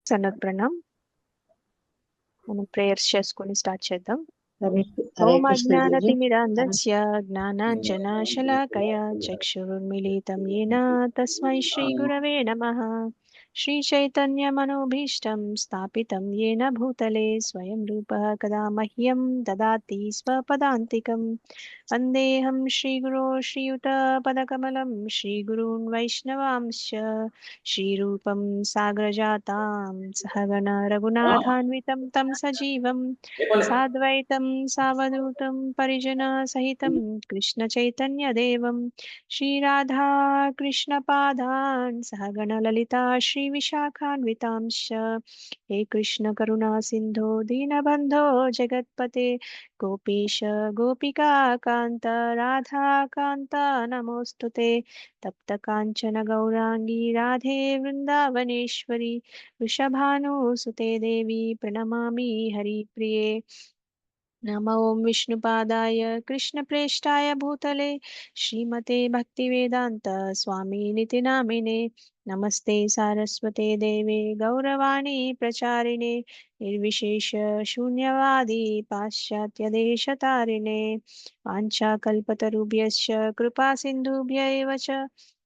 సనత్ ప్రణామ్. మనం ప్రేయర్స్ చేసుకొని స్టార్ట్ చేద్దాం. హరే ఓం కృష్ణ గురుజీ. అజ్ఞానతిమిరాంధస్య జ్ఞానాంజనశలాకయా చక్షురున్మిలితం येन తస్మై శ్రీగురవే నమః. శ్రీచైతన్యమనోభీష్టం స్థాపితం येन భూతలే స్వయం రూపः కదా మహ్యం దదాతి స్వపదాంతికం. వందేహం శ్రీగురో శ్రీయుతపదకమలం శ్రీగురూన్ వైష్ణవాంశ్చ శ్రీరూపం సాగ్రజాతాం సహగణ రఘునాథాన్వితం తం సజీవం సాద్వైతం సావధూతం పరిజన సహితం కృష్ణ చైతన్య దేవం శ్రీరాధా కృష్ణ పాదాన్ సహగణ లలితా శ్రీ విశాఖాన్వితాంశ. హే కృష్ణ కరుణా సింధో దీనబంధో జగత్పతే గోపీశ గోపికా కాంత రాధా కాంత నమోస్తుతే. తప్త కాంచన గౌరాంగీ రాధే వృందావనేశ్వరి వృషభానుసుతే దేవి ప్రణమామి హరిప్రిये. नमो ओं विष्णुपादाय कृष्णप्रेष्ठाय भूतले श्रीमते भक्तिवेदांत स्वामिनिति नामिने. नमस्ते सारस्वते देवे गौरवाणी प्रचारिणे निर्विशेष शून्यवादी पाश्चात्यदेशतारिणे. वाञ्छाकल्पतरुभ्यश्च कृपा सिन्धुभ्य एव च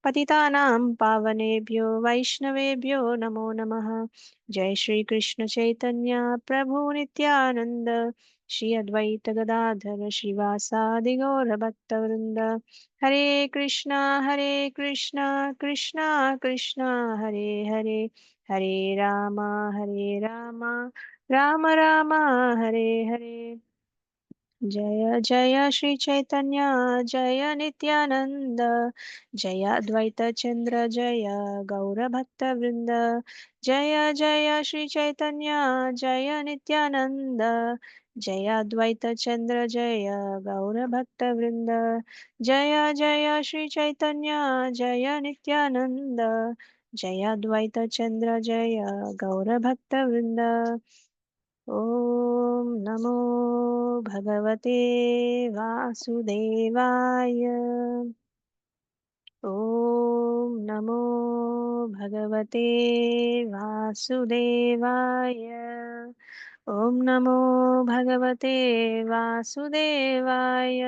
पतितानां पावनेभ्यो वैष्णवेभ्यो नमो नमः. जय श्री कृष्ण चैतन्य प्रभु नित्यानंद श्री अद्वैत गदाधर श्रीवासादि गौर भक्तवृंद. हरे कृष्णा कृष्णा कृष्णा हरे हरे हरे राम राम राम हरे हरे. जय जय श्री चैतन्य जय नित्यानंद जय अद्वैत चंद्र जय गौर भक्त वृंद. जय जय श्री चैतन्य जय नित्यानंद जय अद्वैत चंद्र जय गौर भक्त वृंद. जय जय श्री चैतन्य जय नित्यानंद जय अद्वैत चंद्र जय गौर भक्त वृंद. ओम नमो भगवते वासुदेवाय. ओम नमो भगवते वासुदेवाय. ओम नमो भगवते वासुदेवाय.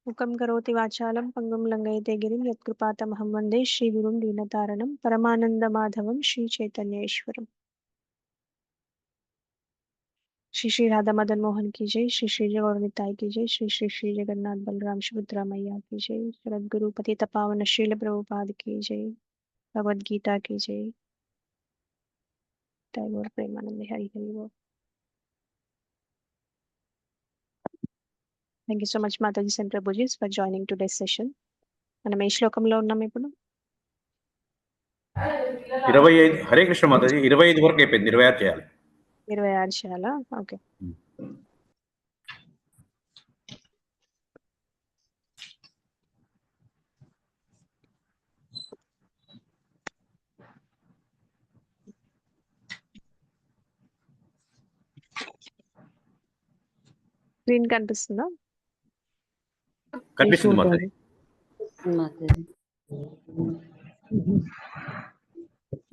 मुखं करोति वाचालं पंगुं लंघयते गिरिं यत्कृपातमहं वन्दे श्रीगुरुं दीनतारणं परमानन्दमाधवं श्रीचैतन्येश्वरम्. श्री श्री राधा मदन मोहन की जय. श्री श्री जय गौरनिताई की जय. श्री श्री श्री जगन्नाथ बलराम सुभद्रा मैया की जय. जगद्गुरु पतित पावन श्रील प्रभुपाद की जय. भगवद गीता की जय. टैगोर प्रेमानंद हरि हरि बोल. Thank you so much Mataji and prabhujis for joining today session. మనం ఏ శ్లోకంలో ఉన్నాం ఇప్పుడు? 25. హరే కృష్ణ మాతాజీ 25 వరకు అయిపోయింది. 26 చేయాలి. 26 చేయాలా? ఓకే. స్క్రీన్ కనిపిస్తుందా? కనిపిస్తుంది మాతాజీ.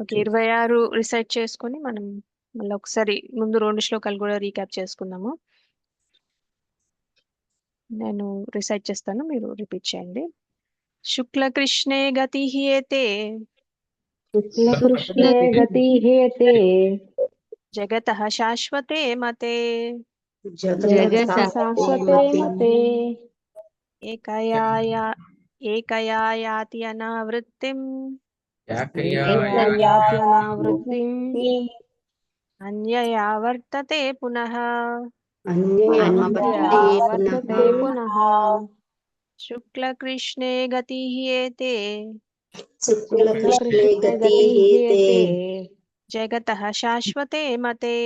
ఓకే, 26 రిసైట్ చేసుకొని మనం మళ్ళీ ఒకసారి ముందు 2 శ్లోకాలు కూడా రీక్యాప్ చేసుకుందాము. నేను రిసైట్ చేస్తాను, మీరు రిపీట్ చేయండి. శుక్ల కృష్ణే గతి హేతే కృష్ణే గతి హేతే జగతః శాశ్వతే మతే జగతః శాశ్వతే మతే ఏకయా యాతి అనావృత్తిం ఏకయాత్యనావృత్తిం అన్యయా వర్తతే పునః. వర్తతే పునః. శుక్ల కృష్ణే గతి హేతే కృష్ణే గతి హేతే జగతః శాశ్వతే మతే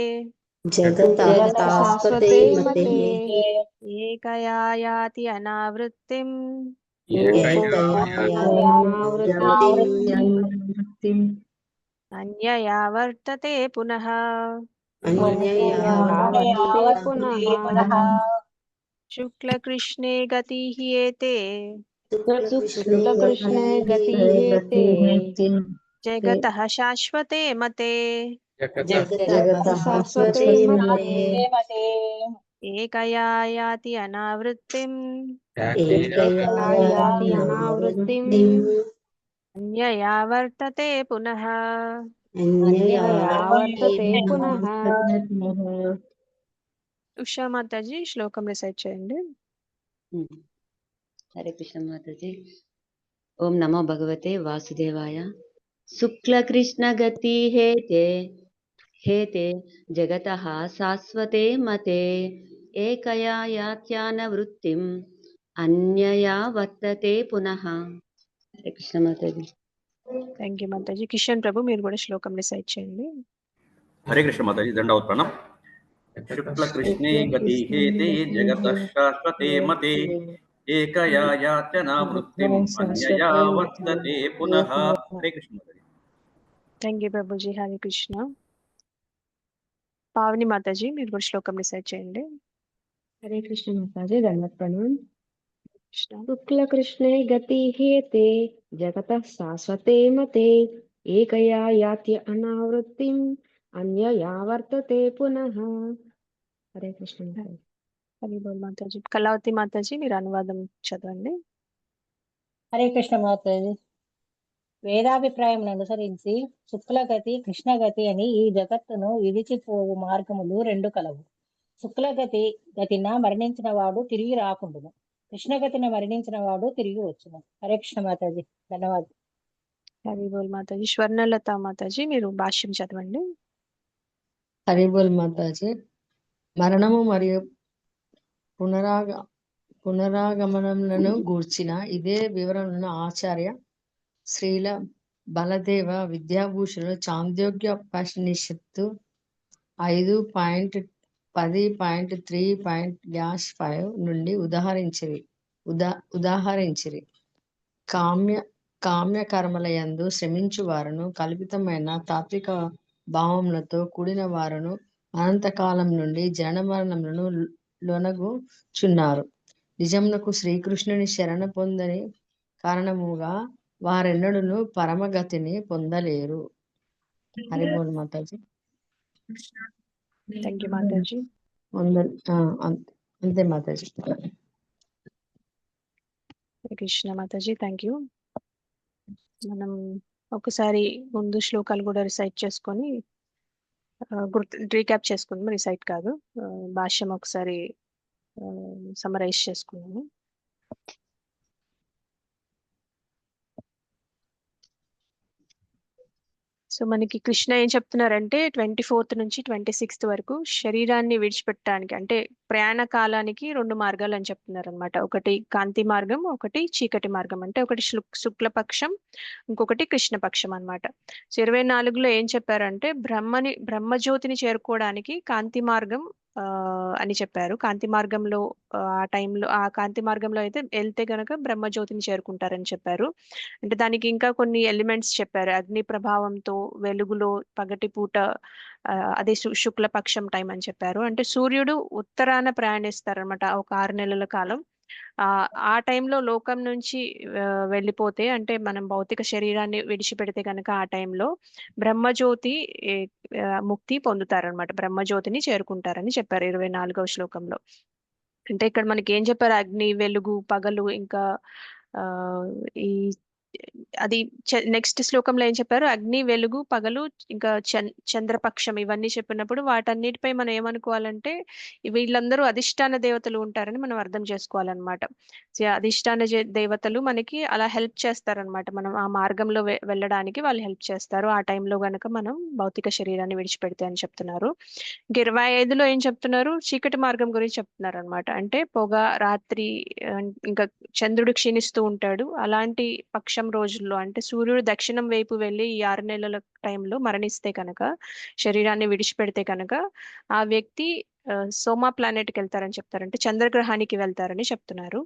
జగతః శాశ్వతే మతే ఏకయా యాతి అనావృత్తిం ఏకయాత్యనావృత్తిం అన్యయా వర్తతే పునః. శుక్ల కృష్ణే గతి హేతే కృష్ణే గతి హేతే జగతః శాశ్వతే మతే జగతః శాశ్వతే మతే ఏకయా యాతి అనావృత్తిం ఏకయా యాతి అనావృత్తిం అన్యయా వర్తతే పునః. అన్యయా వర్తతే పునః. ఉషా మాతాజీ శ్లోకం రిసైట్ చేయండి. హరే కృష్ణ మాతాజీ. ఓం నమో భగవతే వాసుదేవాయ. శుక్ల కృష్ణ గతి హేతే హేతే జగతః శాశ్వతే మతే ఏకయా యాత్యాన వృత్తిం అన్యయా వర్తతే పునః. హరే కృష్ణ మాతాజీ. Thank you Mataji. కిషన్ ప్రభు మీరు కూడా శ్లోకం రిసైట్ చేయండి. హరే కృష్ణ మాతాజీ. దండవత్ ప్రణం. శుక్ల కృష్ణే గతి హేతే జగతః శాశ్వతే మతే ఏకయా యాత్యనా వృత్తిం అన్యయా వర్తతే పునః. హరే కృష్ణ మాతాజీ. Thank you Prabhuji. హరే కృష్ణ. పావని మాతాజీ మీరు కూడా శ్లోకం రిసైట్ చేయండి. హరే కృష్ణ మాతాజీ. దండవత్ ప్రణామం. కృష్ణ. శుక్ల కృష్ణే గతి హేతే జగతః శాశ్వతే మతే ఏకయా యాతి అనావృత్తిం అన్యయా వర్తతే పునః. హరే కృష్ణ మాతాజీ. హరి బోల్ మాతాజీ. కళావతి మాతాజీ మీరు అనువాదం చదవండి. హరే కృష్ణ మాతాజీ. వేదాభిప్రాయం అనుసరించి శుక్లగతి కృష్ణగతి అని ఈ జగత్తును విడిచిపోవు మార్గములు రెండు కలవు. శుక్లగతి గతిన మరణించిన వాడు తిరిగి రాకుండును, కృష్ణగతిన మరణించిన వాడు తిరిగి వచ్చును. హరే కృష్ణ మాతాజీ. ధన్యవాదాలు. హరి బోల్ మాతాజీ. స్వర్ణలత మాతాజీ మీరు భాష్యం చదవండి. హరి బోల్ మాతాజీ. మరణము మరియు పునరాగమనములను గూర్చిన ఇదే వివరణను ఆచార్య శ్రీల బలదేవ విద్యాభూషణులు చాంద్యోగ్యోపనిషత్తు 5.10.3.5 నుండి ఉదాహరించిరి. కామ్యకర్మల యందు శ్రమించు వారును కల్పితమైన తాత్విక భావములతో కూడిన వారును అనంతకాలం నుండి జనన మరణములను లొనగుచున్నారు. నిజమునకు శ్రీకృష్ణుని శరణ పొందని కారణముగా వారెన్నడూను పరమగతిని పొందలేరు. హరి బోల్ మాతాజీ. Thank you Mataji. అంతే మాతాజీ. హరే కృష్ణ మాతాజీ. Thank you. మనం ఒకసారి ముందు శ్లోకాలు కూడా రిసైట్ చేసుకొని రీక్యాప్ చేసుకుందాం. రిసైట్ కాదు, భాష్యం ఒకసారి సమరైజ్ చేసుకున్నాము. సో మనకి కృష్ణ ఏం చెప్తున్నారంటే 24th నుంచి 26th వరకు శరీరాన్ని విడిచిపెట్టడానికి అంటే ప్రయాణ కాలానికి రెండు మార్గాలు అని చెప్తున్నారు అనమాట. ఒకటి కాంతి మార్గం, ఒకటి చీకటి మార్గం. అంటే ఒకటి శుక్లపక్షం, ఇంకొకటి కృష్ణపక్షం అనమాట. సో 24లో ఏం చెప్పారంటే బ్రహ్మజ్యోతిని చేరుకోవడానికి కాంతి మార్గం అని చెప్పారు. కాంతి మార్గంలో ఆ కాంతి మార్గంలో అయితే వెళ్తే గనక బ్రహ్మజ్యోతిని చేరుకుంటారని చెప్పారు. అంటే దానికి ఇంకా కొన్ని ఎలిమెంట్స్ చెప్పారు. అగ్ని ప్రభావంతో వెలుగులో పగటి పూట అదే శుక్లపక్షం టైం అని చెప్పారు. అంటే సూర్యుడు ఉత్తరాన ప్రయాణిస్తారనమాట ఒక 6 నెలల కాలం. ఆ టైంలో లోకం నుంచి వెళ్ళిపోతే అంటే మనం భౌతిక శరీరాన్ని విడిచిపెడితే కనుక ఆ టైంలో బ్రహ్మజ్యోతి ముక్తి పొందుతారనమాట. బ్రహ్మజ్యోతిని చేరుకుంటారని చెప్పారు 24వ శ్లోకంలో. అంటే ఇక్కడ మనకి ఏం చెప్పారు, అగ్ని, వెలుగు, పగలు, ఇంకా ఈ అది నెక్స్ట్ శ్లోకంలో ఏం చెప్పారు, అగ్ని, వెలుగు, పగలు, ఇంకా చంద్రపక్షం ఇవన్నీ చెప్పినప్పుడు వాటన్నిటిపై మనం ఏమనుకోవాలంటే వీళ్ళందరూ అధిష్టాన దేవతలు ఉంటారని మనం అర్థం చేసుకోవాలన్నమాట. అధిష్టాన దేవతలు మనకి అలా హెల్ప్ చేస్తారనమాట. మనం ఆ మార్గంలో వెళ్ళడానికి వాళ్ళు హెల్ప్ చేస్తారు ఆ టైంలో గనక మనం భౌతిక శరీరాన్ని విడిచిపెడితే అని చెప్తున్నారు. ఇంక 25లో ఏం చెప్తున్నారు, చీకటి మార్గం గురించి చెప్తున్నారు అనమాట. అంటే పొగ, రాత్రి, ఇంకా చంద్రుడు క్షీణిస్తూ ఉంటాడు. అలాంటి పక్షం రోజుల్లో అంటే సూర్యుడు దక్షిణం వైపు వెళ్ళి ఈ 6 నెలల టైంలో మరణిస్తే కనుక, శరీరాన్ని విడిచిపెడితే కనుక ఆ వ్యక్తి సోమా ప్లానెట్కి వెళ్తారని చెప్తారు, అంటే చంద్రగ్రహానికి వెళ్తారని చెప్తున్నారు.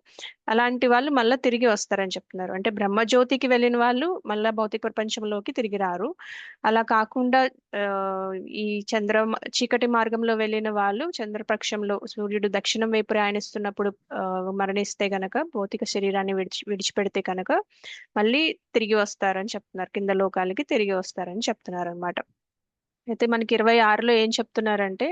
అలాంటి వాళ్ళు మళ్ళీ తిరిగి వస్తారని చెప్తున్నారు. అంటే బ్రహ్మజ్యోతికి వెళ్ళిన వాళ్ళు మళ్ళా భౌతిక ప్రపంచంలోకి తిరిగి రారు. అలా కాకుండా ఆ, ఈ చీకటి మార్గంలో వెళ్ళిన వాళ్ళు చంద్రపక్షంలో సూర్యుడు దక్షిణం వైపు ప్రయాణిస్తున్నప్పుడు మరణిస్తే గనక, భౌతిక శరీరాన్ని విడిచిపెడితే కనుక మళ్ళీ తిరిగి వస్తారని చెప్తున్నారు, కింద లోకాలకి తిరిగి వస్తారని చెప్తున్నారు అనమాట. అయితే మనకి 26లో ఏం చెప్తున్నారంటే,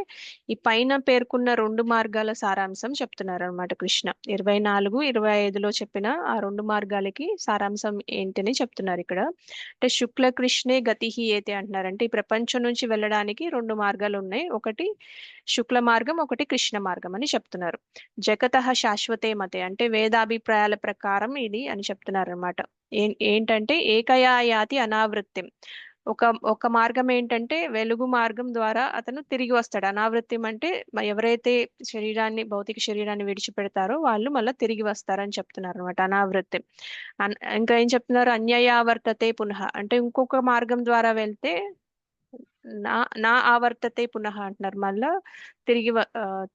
ఈ పైన పేర్కొన్న 2 మార్గాల సారాంశం చెప్తున్నారు అనమాట కృష్ణ. 24, 25లో చెప్పిన ఆ 2 మార్గాలకి సారాంశం ఏంటని చెప్తున్నారు ఇక్కడ. అంటే శుక్ల కృష్ణే గతిహి ఏతే అంటున్నారంటే, ఈ ప్రపంచం నుంచి వెళ్ళడానికి 2 మార్గాలు ఉన్నాయి. ఒకటి శుక్ల మార్గం, ఒకటి కృష్ణ మార్గం అని చెప్తున్నారు. జగతః శాశ్వతే మతే అంటే వేదాభిప్రాయాల ప్రకారం ఇది అని చెప్తున్నారు అనమాట. ఏంటంటే ఏకయా యాతి అనావృత్తిం. ఒక మార్గం ఏంటంటే వెలుగు మార్గం ద్వారా అతను తిరిగి వస్తాడు. అనావృత్యం అంటే ఎవరైతే భౌతిక శరీరాన్ని విడిచిపెడతారో వాళ్ళు మళ్ళీ తిరిగి వస్తారని చెప్తున్నారు అనమాట, అనావృత్యం. ఇంకా ఏం చెప్తున్నారు, అన్యయావర్తతే పునః అంటే ఇంకొక మార్గం ద్వారా వెళ్తే నా నా ఆవర్తతే పునః అంటున్నారు, మళ్ళా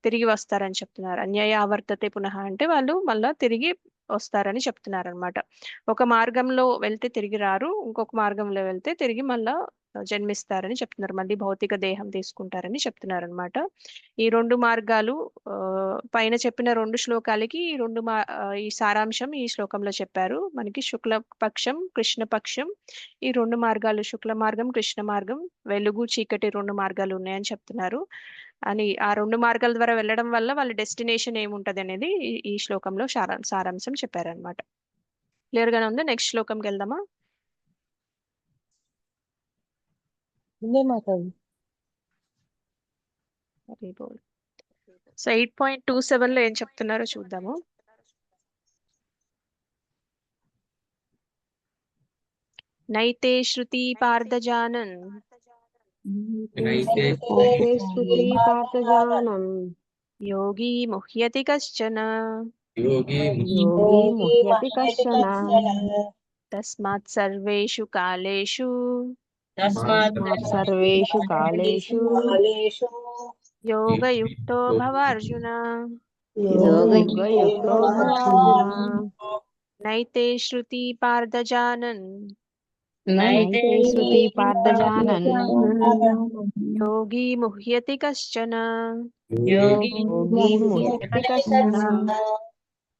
తిరిగి వస్తారని చెప్తున్నారు. అన్యయ ఆవర్తతే పునః అంటే వాళ్ళు మళ్ళా తిరిగి వస్తారని చెప్తున్నారు అనమాట. ఒక మార్గంలో వెళ్తే తిరిగి రారు, ఇంకొక మార్గంలో వెళ్తే తిరిగి మళ్ళా జన్మిస్తారని చెప్తున్నారు, మళ్ళీ భౌతిక దేహం తీసుకుంటారని చెప్తున్నారు అనమాట. ఈ 2 మార్గాలు పైన చెప్పిన 2 శ్లోకాలకి ఈ సారాంశం ఈ శ్లోకంలో చెప్పారు మనకి. శుక్ల పక్షం, కృష్ణ పక్షం, ఈ 2 మార్గాలు, శుక్ల మార్గం, కృష్ణ మార్గం, వెలుగు చీకటి 2 మార్గాలు ఉన్నాయని చెప్తున్నారు. అని ఆ 2 మార్గాల ద్వారా వెళ్ళడం వల్ల వాళ్ళ డెస్టినేషన్ ఏముంటది అనేది ఈ శ్లోకంలో సారాంశం చెప్పారనమాట. క్లియర్ గానే ఉందా? నెక్స్ట్ శ్లోకంకి వెళ్దామా? ఉందే మాతాజీ. సో 8.27లో ఏం చెప్తున్నారో చూద్దాము. నైతే శృతి పార్థజానన్ నైతే శృతి పార్థజానం యోగి ముహ్యతి కశ్చన యోగి ముహ్యతి కశ్చన తస్మాత్ సర్వేషు కాలేషు సర్వేషు కాలేషు యోగయుక్తో భవ అర్జున. యోగయుక్తో భవ అర్జున. నైతే శృతి పార్థజానన్ నైతే శృతి పార్థజానన్ యోగి ముహ్యతి కశ్చన యోగి ముహ్యతి కశ్చన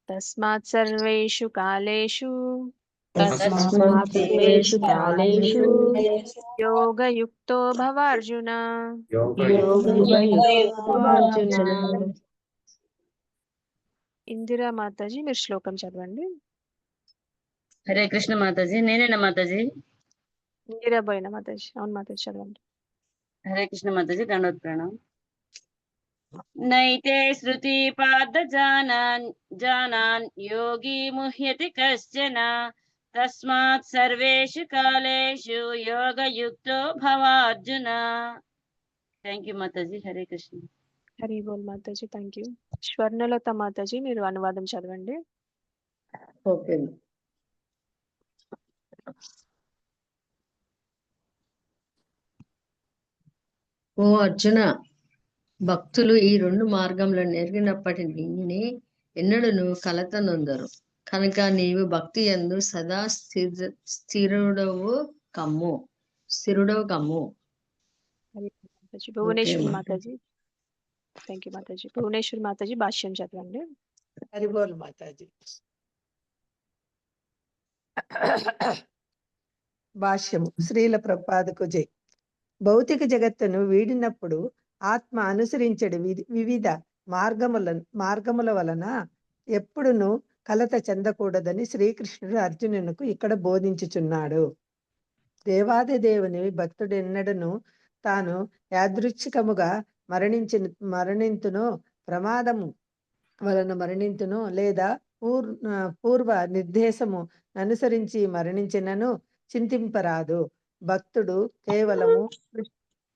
తస్మాత్ సర్వేషు కాలేషు సర్వేషు కాలేషు యోగయుక్తో భవ అర్జున. యోగయుక్తో భవ అర్జున. ఇందిరా మాతాజీ మీరు శ్లోకం చదవండి. హరే కృష్ణ మాతాజీ. నేనేనా మాతాజీ? ఇందిరా పోయిన మాతాజీ. అవును మాతాజీ, చదవండి. హరే కృష్ణ మాతాజీ. దండోత్ ప్రణాం. నైతే శృతి పార్థ జానాన్ యోగి ముహ్యతి కశ్చన తస్మాత్ సర్వేషు కాలేషు యోగయుక్తో భవ అర్జున. Thank you Mataji. హరే కృష్ణ. హరి బోల్ మాతాజీ, థ్యాంక్ యూ. స్వర్ణలత మాతాజీ మీరు అనువాదం చదవండి. ఓకే. ఓ అర్జున, భక్తులు ఈ 2 మార్గంలో నెరిగినప్పటినీ ఎన్నడూను కలత నొందరు కనుక నీవు భక్తి యందు సదా స్థిరుడవు కమ్ము. Bhuvaneshwari Mataji, thank you Mataji. భువనేశ్వరి మాతాజీ భాష్యం చదవండి. హరిబోల్ మాతాజీ. భాష్యము. శ్రీల ప్రభుపాదకు జై. భౌతిక జగత్తును వీడినప్పుడు ఆత్మ అనుసరించడు వివిధ మార్గముల వలన ఎప్పుడును కలత చెందకూడదని శ్రీకృష్ణుడు అర్జునునకు ఇక్కడ బోధించుచున్నాడు. దేవాది దేవుని భక్తుడెన్నడను తాను యాదృచ్ఛికముగా మరణింతునో, ప్రమాదము వలన మరణింతునో, లేదా పూర్వ నిర్దేశము అనుసరించి మరణించినను చింతింపరాదు. భక్తుడు కేవలము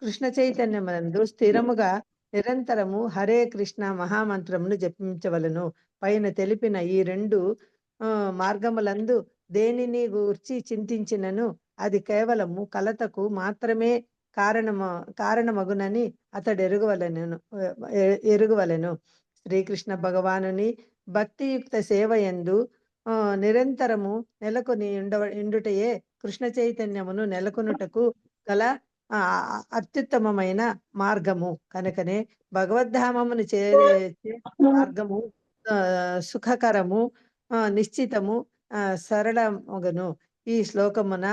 కృష్ణ చైతన్యమందు స్థిరముగా నిరంతరము హరే కృష్ణ మహామంత్రమును జపించవలను. పైన తెలిపిన ఈ 2 మార్గములందు దేనిని గూర్చి చింతించినను అది కేవలము కలతకు మాత్రమే కారణమగునని అతడు ఎరుగవలెను. శ్రీకృష్ణ భగవానుని భక్తియుక్త సేవ యందు నిరంతరము నెలకొని ఉండుటయే కృష్ణ చైతన్యమును నెలకొనుటకు గల అత్యుత్తమమైన మార్గము. కనుకనే భగవద్ధామమును చేరే మార్గము సుఖకరము, నిశ్చితము, సరళమగును. ఈ శ్లోకమున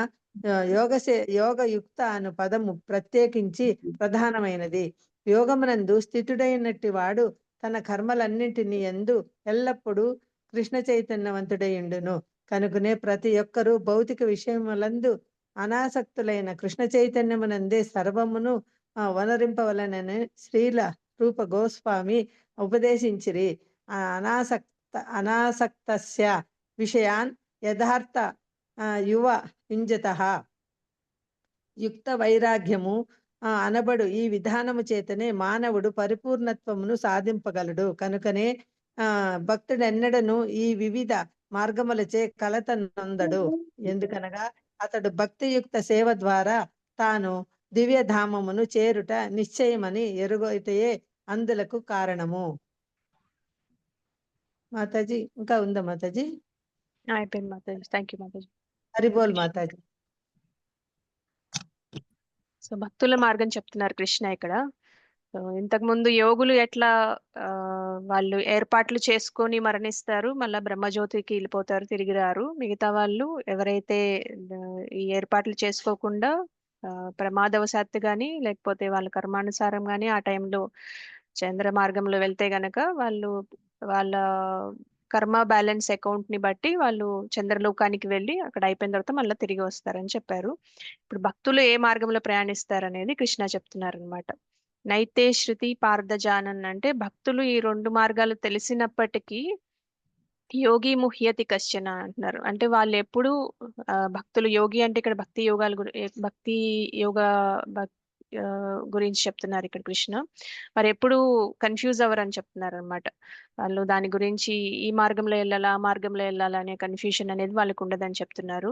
యోగయుక్త అను పదము ప్రత్యేకించి ప్రధానమైనది. యోగమునందు స్థితుడైనట్టి వాడు తన కర్మలన్నింటినీ యందు ఎల్లప్పుడూ కృష్ణ చైతన్యవంతుడైండును. కనుకనే ప్రతి ఒక్కరూ భౌతిక విషయములందు అనాసక్తులైన కృష్ణ చైతన్యమునందే సర్వమును వనరింపవలనని శ్రీల రూప గోస్వామి ఉపదేశించిరి. అనాసక్తస్య విషయాన్ యథార్థ యువ యుంజతః యుక్త వైరాగ్యము అనబడు ఈ విధానము చేతనే మానవుడు పరిపూర్ణత్వమును సాధింపగలడు. కనుకనే భక్తుడెన్నడను ఈ వివిధ మార్గములచే కలత నొందడు. ఎందుకనగా అతడు భక్తియుక్త సేవ ద్వారా తాను దివ్యధామమును చేరుట నిశ్చయమని ఎరుగైతేయే అందులకు కారణము. మాతాజీ ఇంకా ఉందా మాతాజీ? అయిపోయింది Mataji. Thank you Mataji. Haribol Mataji. So భక్తుల మార్గం చెప్తున్నారు కృష్ణ ఇక్కడ. ఇంతకు ముందు యోగులు ఎట్లా వాళ్ళు ఏర్పాట్లు చేసుకొని మరణిస్తారు, మళ్ళా బ్రహ్మజ్యోతికి వెళ్ళిపోతారు, తిరిగి రారు. మిగతా వాళ్ళు ఎవరైతే ఈ ఏర్పాట్లు చేసుకోకుండా ప్రమాదవశాత్తు కానీ లేకపోతే వాళ్ళ కర్మానుసారం కానీ ఆ టైంలో చంద్ర మార్గంలో వెళ్తే గనక వాళ్ళ కర్మ బ్యాలెన్స్ అకౌంట్ ని బట్టి వాళ్ళు చంద్రలోకానికి వెళ్ళి అక్కడ అయిపోయిన తర్వాత మళ్ళీ తిరిగి వస్తారని చెప్పారు. ఇప్పుడు భక్తులు ఏ మార్గంలో ప్రయాణిస్తారు అనేది కృష్ణ చెప్తున్నారు అనమాట. నైతే శృతి పార్థజానన్ అంటే భక్తులు ఈ రెండు మార్గాలు తెలిసినప్పటికీ యోగి ముహ్యతి కశ్చన అంటున్నారు. అంటే వాళ్ళు ఎప్పుడు భక్తులు, యోగి అంటే ఇక్కడ భక్తి యోగా గురించి చెప్తున్నారు ఇక్కడ కృష్ణ. వారు ఎప్పుడు కన్ఫ్యూజ్ అవ్వరు అని చెప్తున్నారు అనమాట. వాళ్ళు దాని గురించి ఈ మార్గంలో వెళ్ళాలా ఆ మార్గంలో వెళ్ళాలా అనే కన్ఫ్యూషన్ అనేది వాళ్ళకు ఉండదని చెప్తున్నారు.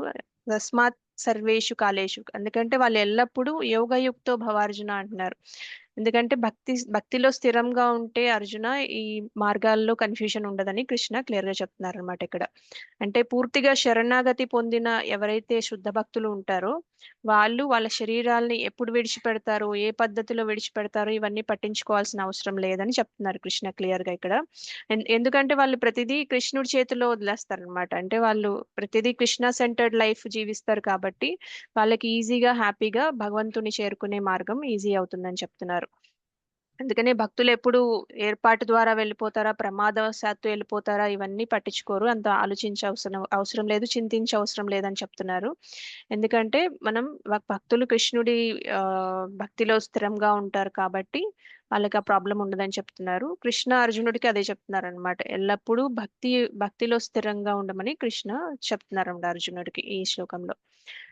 తస్మాత్ సర్వేషు కాలేషు, ఎందుకంటే వాళ్ళు ఎల్లప్పుడూ యోగయుక్తో భవార్జున అంటున్నారు. ఎందుకంటే భక్తిలో స్థిరంగా ఉంటే అర్జున ఈ మార్గాల్లో కన్ఫ్యూజన్ ఉండదని కృష్ణ క్లియర్ గా చెప్తున్నారు అనమాట ఇక్కడ. అంటే పూర్తిగా శరణాగతి పొందిన ఎవరైతే శుద్ధ భక్తులు ఉంటారో వాళ్ళు వాళ్ళ శరీరాల్ని ఎప్పుడు విడిచిపెడతారో, ఏ పద్ధతిలో విడిచిపెడతారో ఇవన్నీ పట్టించుకోవాల్సిన అవసరం లేదని చెప్తున్నారు కృష్ణ క్లియర్ గా ఇక్కడ. ఎందుకంటే వాళ్ళు ప్రతిదీ కృష్ణుడి చేతిలో వదిలేస్తారు అనమాట. అంటే వాళ్ళు ప్రతిదీ కృష్ణ సెంటర్డ్ లైఫ్ జీవిస్తారు కాబట్టి వాళ్ళకి ఈజీగా హ్యాపీగా భగవంతుని చేరుకునే మార్గం ఈజీ అవుతుందని చెప్తున్నారు. అందుకనే భక్తులు ఎప్పుడు ఏర్పాటు ద్వారా వెళ్ళిపోతారా, ప్రమాదవశాత్తు వెళ్ళిపోతారా ఇవన్నీ పట్టించుకోరు, అంత ఆలోచించే అవసరం లేదు, చింతించే అవసరం లేదని చెప్తున్నారు. ఎందుకంటే భక్తులు కృష్ణుడి భక్తిలో స్థిరంగా ఉంటారు కాబట్టి వాళ్ళకి ఆ ప్రాబ్లం ఉండదని చెప్తున్నారు. కృష్ణ అర్జునుడికి అదే చెప్తున్నారు అనమాట. ఎల్లప్పుడూ భక్తిలో స్థిరంగా ఉండమని కృష్ణ చెప్తున్నారు అన్నమాట అర్జునుడికి ఈ శ్లోకంలో.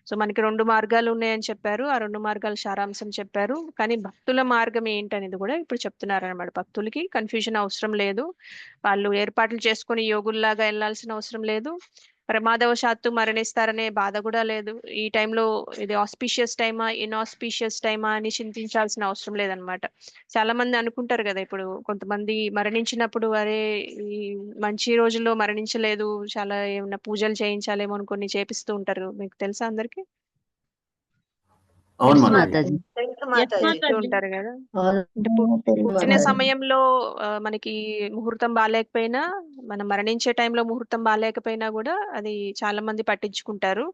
సో మనకి రెండు మార్గాలు ఉన్నాయని చెప్పారు, ఆ రెండు మార్గాల సారాంశం చెప్పారు. కానీ భక్తుల మార్గం ఏంటనేది కూడా ఇప్పుడు చెప్తున్నారు అనమాట. భక్తులకి కన్ఫ్యూజన్ అవసరం లేదు, వాళ్ళు ఏర్పాట్లు చేసుకొని యోగుల్లాగా వెళ్ళాల్సిన అవసరం లేదు, ప్రమాదవశాత్తు మరణిస్తారనే బాధ కూడా లేదు. ఈ టైంలో ఇది ఆస్పీషియస్ టైమా ఇన్ఆస్పీషియస్ టైమా అని చింతించాల్సిన అవసరం లేదనమాట. చాలా మంది అనుకుంటారు కదా, ఇప్పుడు కొంతమంది మరణించినప్పుడు అరే ఈ మంచి రోజుల్లో మరణించలేదు, చాలా ఏమైనా పూజలు చేయించాలేమో అని కొన్ని చేపిస్తూ ఉంటారు. మీకు తెలుసా అందరికి? అవును మాతాజీ. చేస్తూ ఉంటారు కదా. అంటే పుట్టిన సమయంలో మనకి ముహూర్తం బాగాలేకపోయినా, మనం మరణించే టైంలో ముహూర్తం బాగాలేకపోయినా కూడా అది చాలా మంది పట్టించుకుంటారు.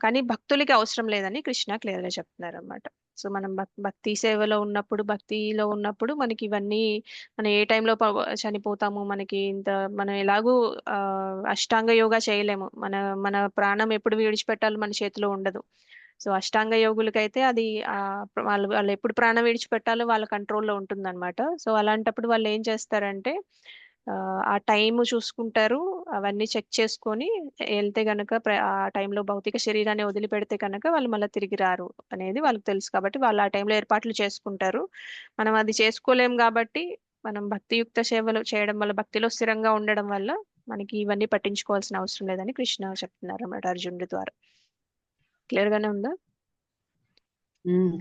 కానీ భక్తులకి అవసరం లేదని కృష్ణ క్లియర్ గా చెప్తున్నారు అన్నమాట. సో మనం భక్తి సేవలో ఉన్నప్పుడు, భక్తిలో ఉన్నప్పుడు మనకి ఇవన్నీ, మనం ఏ టైంలో చనిపోతాము, మనం ఎలాగూ అష్టాంగ యోగా చేయలేము. మన ప్రాణం ఎప్పుడు విడిచిపెట్టాలో మన చేతిలో ఉండదు. సో అష్టాంగ యోగులకైతే అది వాళ్ళు ఎప్పుడు ప్రాణం విడిచిపెట్టాలో వాళ్ళ కంట్రోల్లో ఉంటుంది అనమాట. సో అలాంటప్పుడు వాళ్ళు ఏం చేస్తారంటే ఆ టైం చూసుకుంటారు, అవన్నీ చెక్ చేసుకొని వెళ్తే గనక ఆ టైంలో భౌతిక శరీరాన్ని వదిలిపెడితే కనుక వాళ్ళు మళ్ళీ తిరిగి రారు అనేది వాళ్ళకి తెలుసు. కాబట్టి వాళ్ళు ఆ టైంలో ఏర్పాట్లు చేసుకుంటారు. మనం అది చేసుకోలేం కాబట్టి మనం భక్తియుక్త సేవలు చేయడం వల్ల, భక్తిలో స్థిరంగా ఉండడం వల్ల మనకి ఇవన్నీ పట్టించుకోవాల్సిన అవసరం లేదని కృష్ణ చెప్తున్నారు అన్నమాట అర్జునుడి ద్వారా. క్లియర్ గానే ఉందా?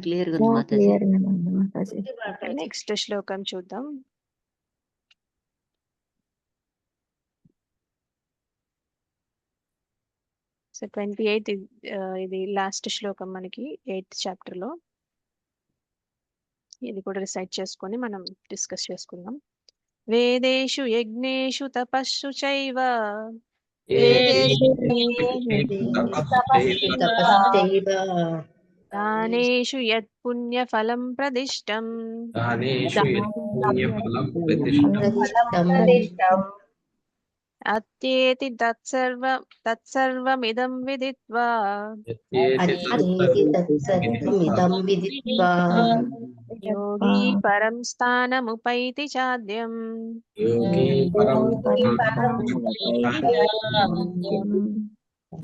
క్లియర్ గా ఉంది మాతాజీ. నెక్స్ట్ శ్లోకం చూద్దాం. సో 28 ఇది లాస్ట్ శ్లోకం మనకి 8th చాప్టర్ లో. ఇది కూడా రిసైట్ చేసుకొని మనం డిస్కస్ చేసుకుందాం. వేదేషు యజ్ఞేషు తపస్సు చైవ దానేషు యత్ పుణ్యఫలం ప్రదిష్టం అత్యేతి తత్సర్వమిదం విదిత్వా యోగి పరం స్థానముపైతి చాద్యం.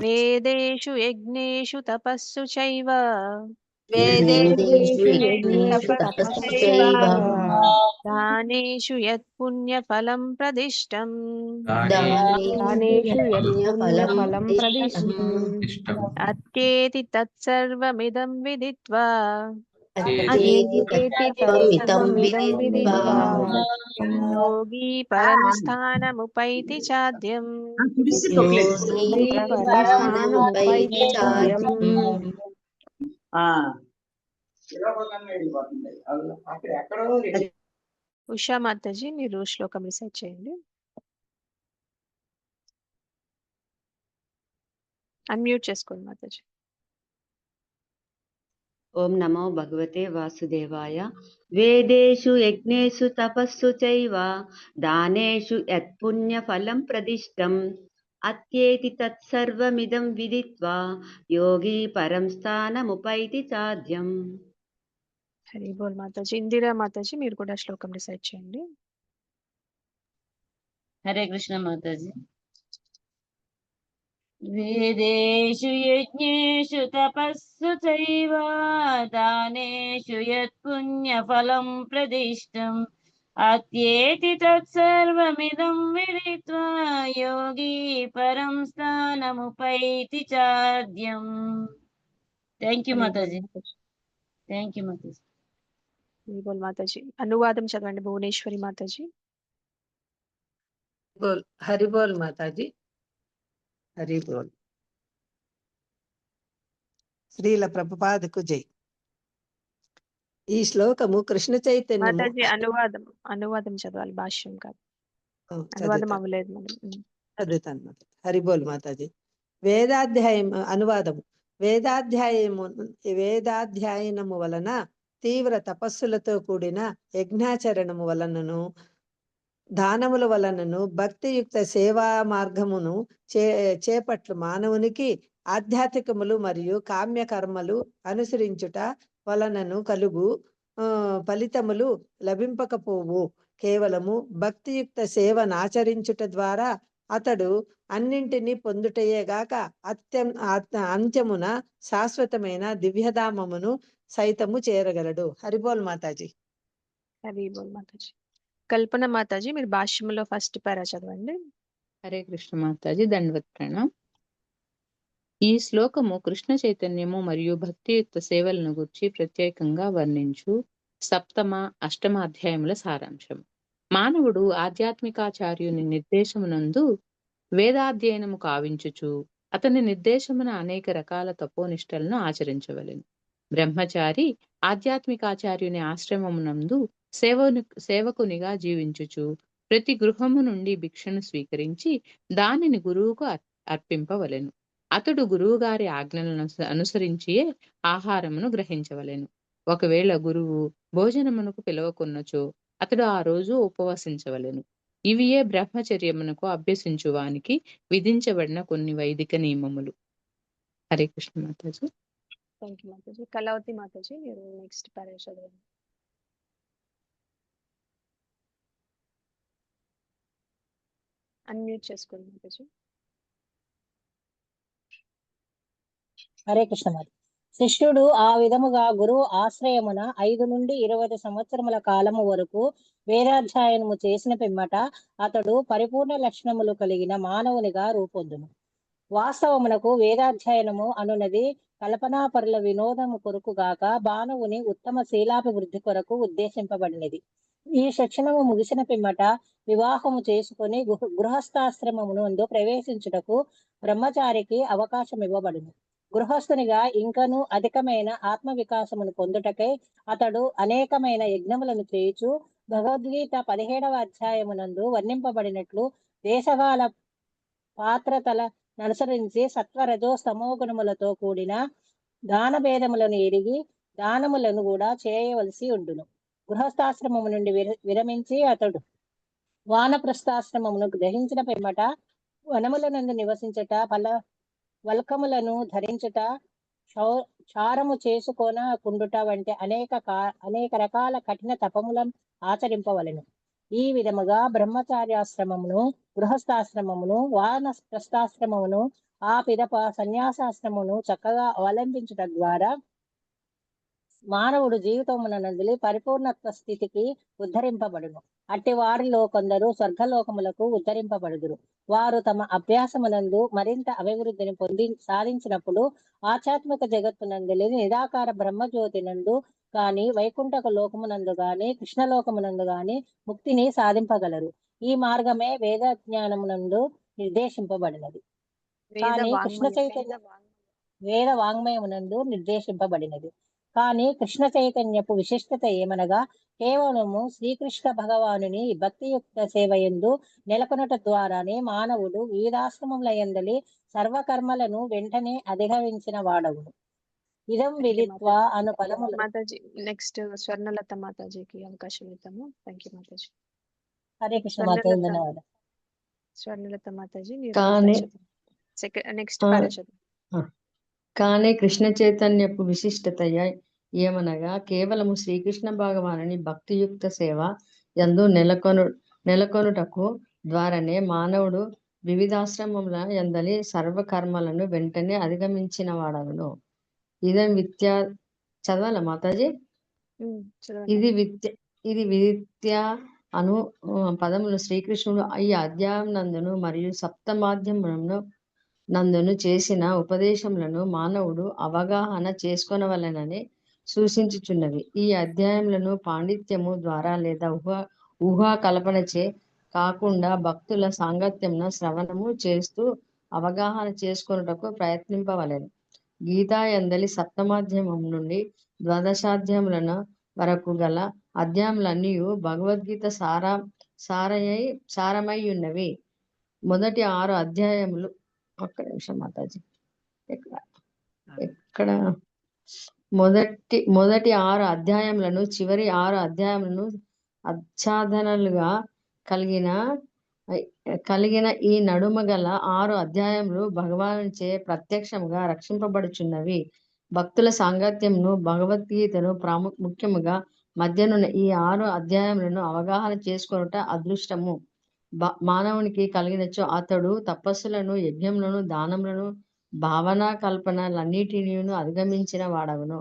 వేదేషు యజ్ఞేషు తపస్సు చైవ దానేషు యత్ పుణ్యఫలం ప్రదిష్టం అత్యేతి తత్సర్వమిదం విదిత్వా యోగి పరం స్థానముపైతి చాద్యం. ఉషా మాతాజీ మీరు శ్లోకం రిసైట్ చేయండి. అన్మ్యూట్ చేసుకోండి మాతాజీ. ఓం నమో భగవతే వాసుదేవాయ. వేదేషు యజ్ఞేషు తపస్సు చైవ దానేషు యత్ పుణ్యఫలం ప్రదిష్టం అత్యేతి తత్సర్వమిదం విదిత్వా యోగి పరం స్థానముపైతి చాద్యం. హరి బోల్ మాతాజీ. ఇందిరా మాతాజీ మీరు కూడా శ్లోకం రిసైట్ చేయండి. హరే కృష్ణ మాతాజీ. వేదేషు యజ్ఞేషు తపస్సు చైవ దానేషు యత్ పుణ్యఫలం ప్రదిష్టం అత్యేతి తత్సర్వమిదం విదిత్వా యోగి పరం స్థానముపైతి చాద్యం. Thank you Mataji. Thank you Mataji. Hari బోల్ మాతాజీ. అనువాదం చదవండి భువనేశ్వరి మాతాజీ. హరిబోల్ మాతాజీ. హరిబోల్. శ్రీల ప్రభుపాదకు జై. ఈ శ్లోకము కృష్ణ చైతన్యము. మాతాజీ అనువాదం చదవాలి, భాష్యం కాదు. అనువాదం అవ్వలేదు మనం. చదువుతాను మాతాజీ. హరిబోల్ మాతాజీ. వేదాధ్యాయం అనువాదము. వేదాధ్యాయనము వలన తీవ్ర తపస్సులతో కూడిన యజ్ఞాచరణము వలనను దానముల వలనను భక్తియుక్త సేవా మార్గమును చేపట్లు మానవునికి ఆధ్యాత్మికములు మరియు కామ్య కర్మలు అనుసరించుట వలనను కలుగు ఫలితములు లభింపకపోవు. కేవలము భక్తియుక్త సేవను ఆచరించుట ద్వారా అతడు అన్నింటినీ పొందుటయేగాక అంత్యమున శాశ్వతమైన దివ్యధామమును సైతము చేరగలడు. హరిబోల్ మాతాజీ. హరిబోల్ మాతాజీ. కల్పన మాతాజీ మీరు భాష్యంలో ఫస్ట్ పారా చదవండి. హరే కృష్ణ మాతాజీ. దండవత్ ప్రణాం. ఈ శ్లోకము కృష్ణ చైతన్యము మరియు భక్తియుక్త సేవలను గురించి ప్రత్యేకంగా వర్ణించు సప్తమ అష్టమ అధ్యాయముల సారాంశం. మానవుడు ఆధ్యాత్మికాచార్యుని నిర్దేశమునందు వేదాధ్యయనము కావించుచు అతని నిర్దేశమున అనేక రకాల తపోనిష్టలను ఆచరించవలెను. బ్రహ్మచారి ఆధ్యాత్మికాచార్యుని ఆశ్రమమునందు సేవకునిగా జీవించుచు ప్రతి గృహము నుండి భిక్షను స్వీకరించి దానిని గురువుకు అర్పింపవలెను. అతడు గురువుగారి ఆజ్ఞలను అనుసరించియే ఆహారమును గ్రహించవలెను. ఒకవేళ గురువు భోజనమునకు పిలవకున్నచో అతడు ఆ రోజు ఉపవసించవలెను. ఇవియే బ్రహ్మచర్యమునకు అభ్యసించువానికి విధించబడిన కొన్ని వైదిక నియమములు. హరే కృష్ణ మాతాజీ. Thank you Mataji. కళావతి మాతాజీ మీరు నెక్స్ట్ పారా చదవండి. అన్మ్యూట్ చేసుకోండి మాతాజీ. హరే కృష్ణ మాత. శిష్యుడు ఆ విధముగా గురువు ఆశ్రయమున 5 నుండి 20 సంవత్సరముల కాలము వరకు వేదాధ్యయనము చేసిన పిమ్మట అతడు పరిపూర్ణ లక్షణములు కలిగిన మానవునిగా రూపొందును. వాస్తవమునకు వేదాధ్యయనము అనున్నది కల్పనాపరుల వినోదము కొరకు గాక మానవుని ఉత్తమ శీలాభివృద్ధి కొరకు ఉద్దేశింపబడినది. ఈ శిక్షణము ముగిసిన పిమ్మట వివాహము చేసుకుని గృహస్థాశ్రమమునందు ప్రవేశించుటకు బ్రహ్మచారికి అవకాశం ఇవ్వబడును. గృహస్థునిగా ఇంకను అధికమైన ఆత్మ వికాసమును పొందుటకై అతడు అనేకమైన యజ్ఞములను చేయుచు భగవద్గీత 17వ అధ్యాయమునందు వర్ణింపబడినట్లు దేశకాల పాత్రతల అనుసరించి సత్వరజో స్తమోగుణములతో కూడిన దాన భేదములను ఎరిగి దానములను కూడా చేయవలసి ఉండును. గృహస్థాశ్రమము నుండి విరమించి అతడు వానప్రస్థాశ్రమమును గ్రహించిన పిమ్మట వనములనందు నివసించట, వల్కములను ధరించుట, చారము చేసుకొనకుండుట వంటి అనేక రకాల కఠిన తపములను ఆచరింపవలెను. ఈ విధముగా బ్రహ్మచార్యాశ్రమమును, గృహస్థాశ్రమమును, వానప్రస్థాశ్రమమును, ఆ పిదప సన్యాసాశ్రమమును చక్కగా అవలంబించుట ద్వారా మానవుడు జీవితమునందలి పరిపూర్ణత్వ స్థితికి ఉద్ధరింపబడును. అట్టి వారిలో కొందరు స్వర్గలోకములకు ఉద్ధరింపబడుదురు. వారు తమ అభ్యాసమునందు మరింత అభివృద్ధిని సాధించినప్పుడు ఆధ్యాత్మిక జగత్తునందలి నిరాకార బ్రహ్మజ్యోతి నందు గాని, వైకుంఠక లోకమునందు గాని, కృష్ణలోకమునందు గాని ముక్తిని సాధింపగలరు. ఈ మార్గమే వేద జ్ఞానమునందు నిర్దేశింపబడినది. కానీ కృష్ణ చైతన్య వేద వాంగ్మయమునందు నిర్దేశింపబడినది. కానీ కృష్ణ చైతన్యపు విశిష్టత ఏమనగా కేవలము శ్రీకృష్ణ భగవానుని భక్తియుక్త సేవయందు నెలకొనట ద్వారానే మానవుడు వివిధాశ్రమముల యందలి సర్వకర్మలను వెంటనే అధిగమించిన వాడవును. ఇదం విదిత్వా అను పదములు. మాతాజీ నెక్స్ట్ స్వర్ణలత మాతాజీకి అవకాశం ఇద్దాము. Thank you Mataji. హరే కృష్ణ మాతాజీ, ధన్యవాదాలు. స్వర్ణలత మాతాజీ నెక్స్ట్ కానీ కృష్ణ చైతన్యపు విశిష్టతయ ఏమనగా కేవలము శ్రీకృష్ణ భగవానుని భక్తియుక్త సేవ యందు నెలకొనుటకు ద్వారానే మానవుడు వివిధాశ్రమముల యందలి సర్వకర్మలను వెంటనే అధిగమించిన వాడవును. ఇదం విద్యా చదవాల మాతాజీ. ఇది విద్య అను పదములు శ్రీకృష్ణుడు ఈ అధ్యాయం నందును మరియు సప్తమాధ్యములను నందును చేసిన ఉపదేశములను మానవుడు అవగాహన చేసుకొనవలెనని సూచించుచున్నవి. ఈ అధ్యాయములను పాండిత్యము ద్వారా లేదా ఊహా కల్పనచే కాకుండా భక్తుల సాంగత్యమున శ్రవణము చేస్తూ అవగాహన చేసుకొనుటకు ప్రయత్నింపవలెను. గీతా యందలి సప్తమాధ్యాయము నుండి ద్వాదశాధ్యాయములను వరకు గల అధ్యాయములన్నీ భగవద్గీత సారమై ఉన్నవి. మొదటి 6 అధ్యాయములు ఒక్క నిమిషం మాతాజీ, ఎక్కడ మొదటి 6 అధ్యాయములను చివరి 6 అధ్యాయములను ఆచ్ఛాదనలుగా కలిగిన ఈ నడుమ గల 6 అధ్యాయములు భగవానుచే ప్రత్యక్షముగా రక్షింపబడుచున్నవి. భక్తుల సాంగత్యమును భగవద్గీతను ముఖ్యముగా మధ్యనున్న ఈ 6 అధ్యాయములను అవగాహన చేసుకొనుట అదృష్టము మానవునికి కలిగినచో అతడు తపస్సులను, యజ్ఞములను, దానములను, భావనా కల్పనలన్నిటినీ అధిగమించిన వాడవును.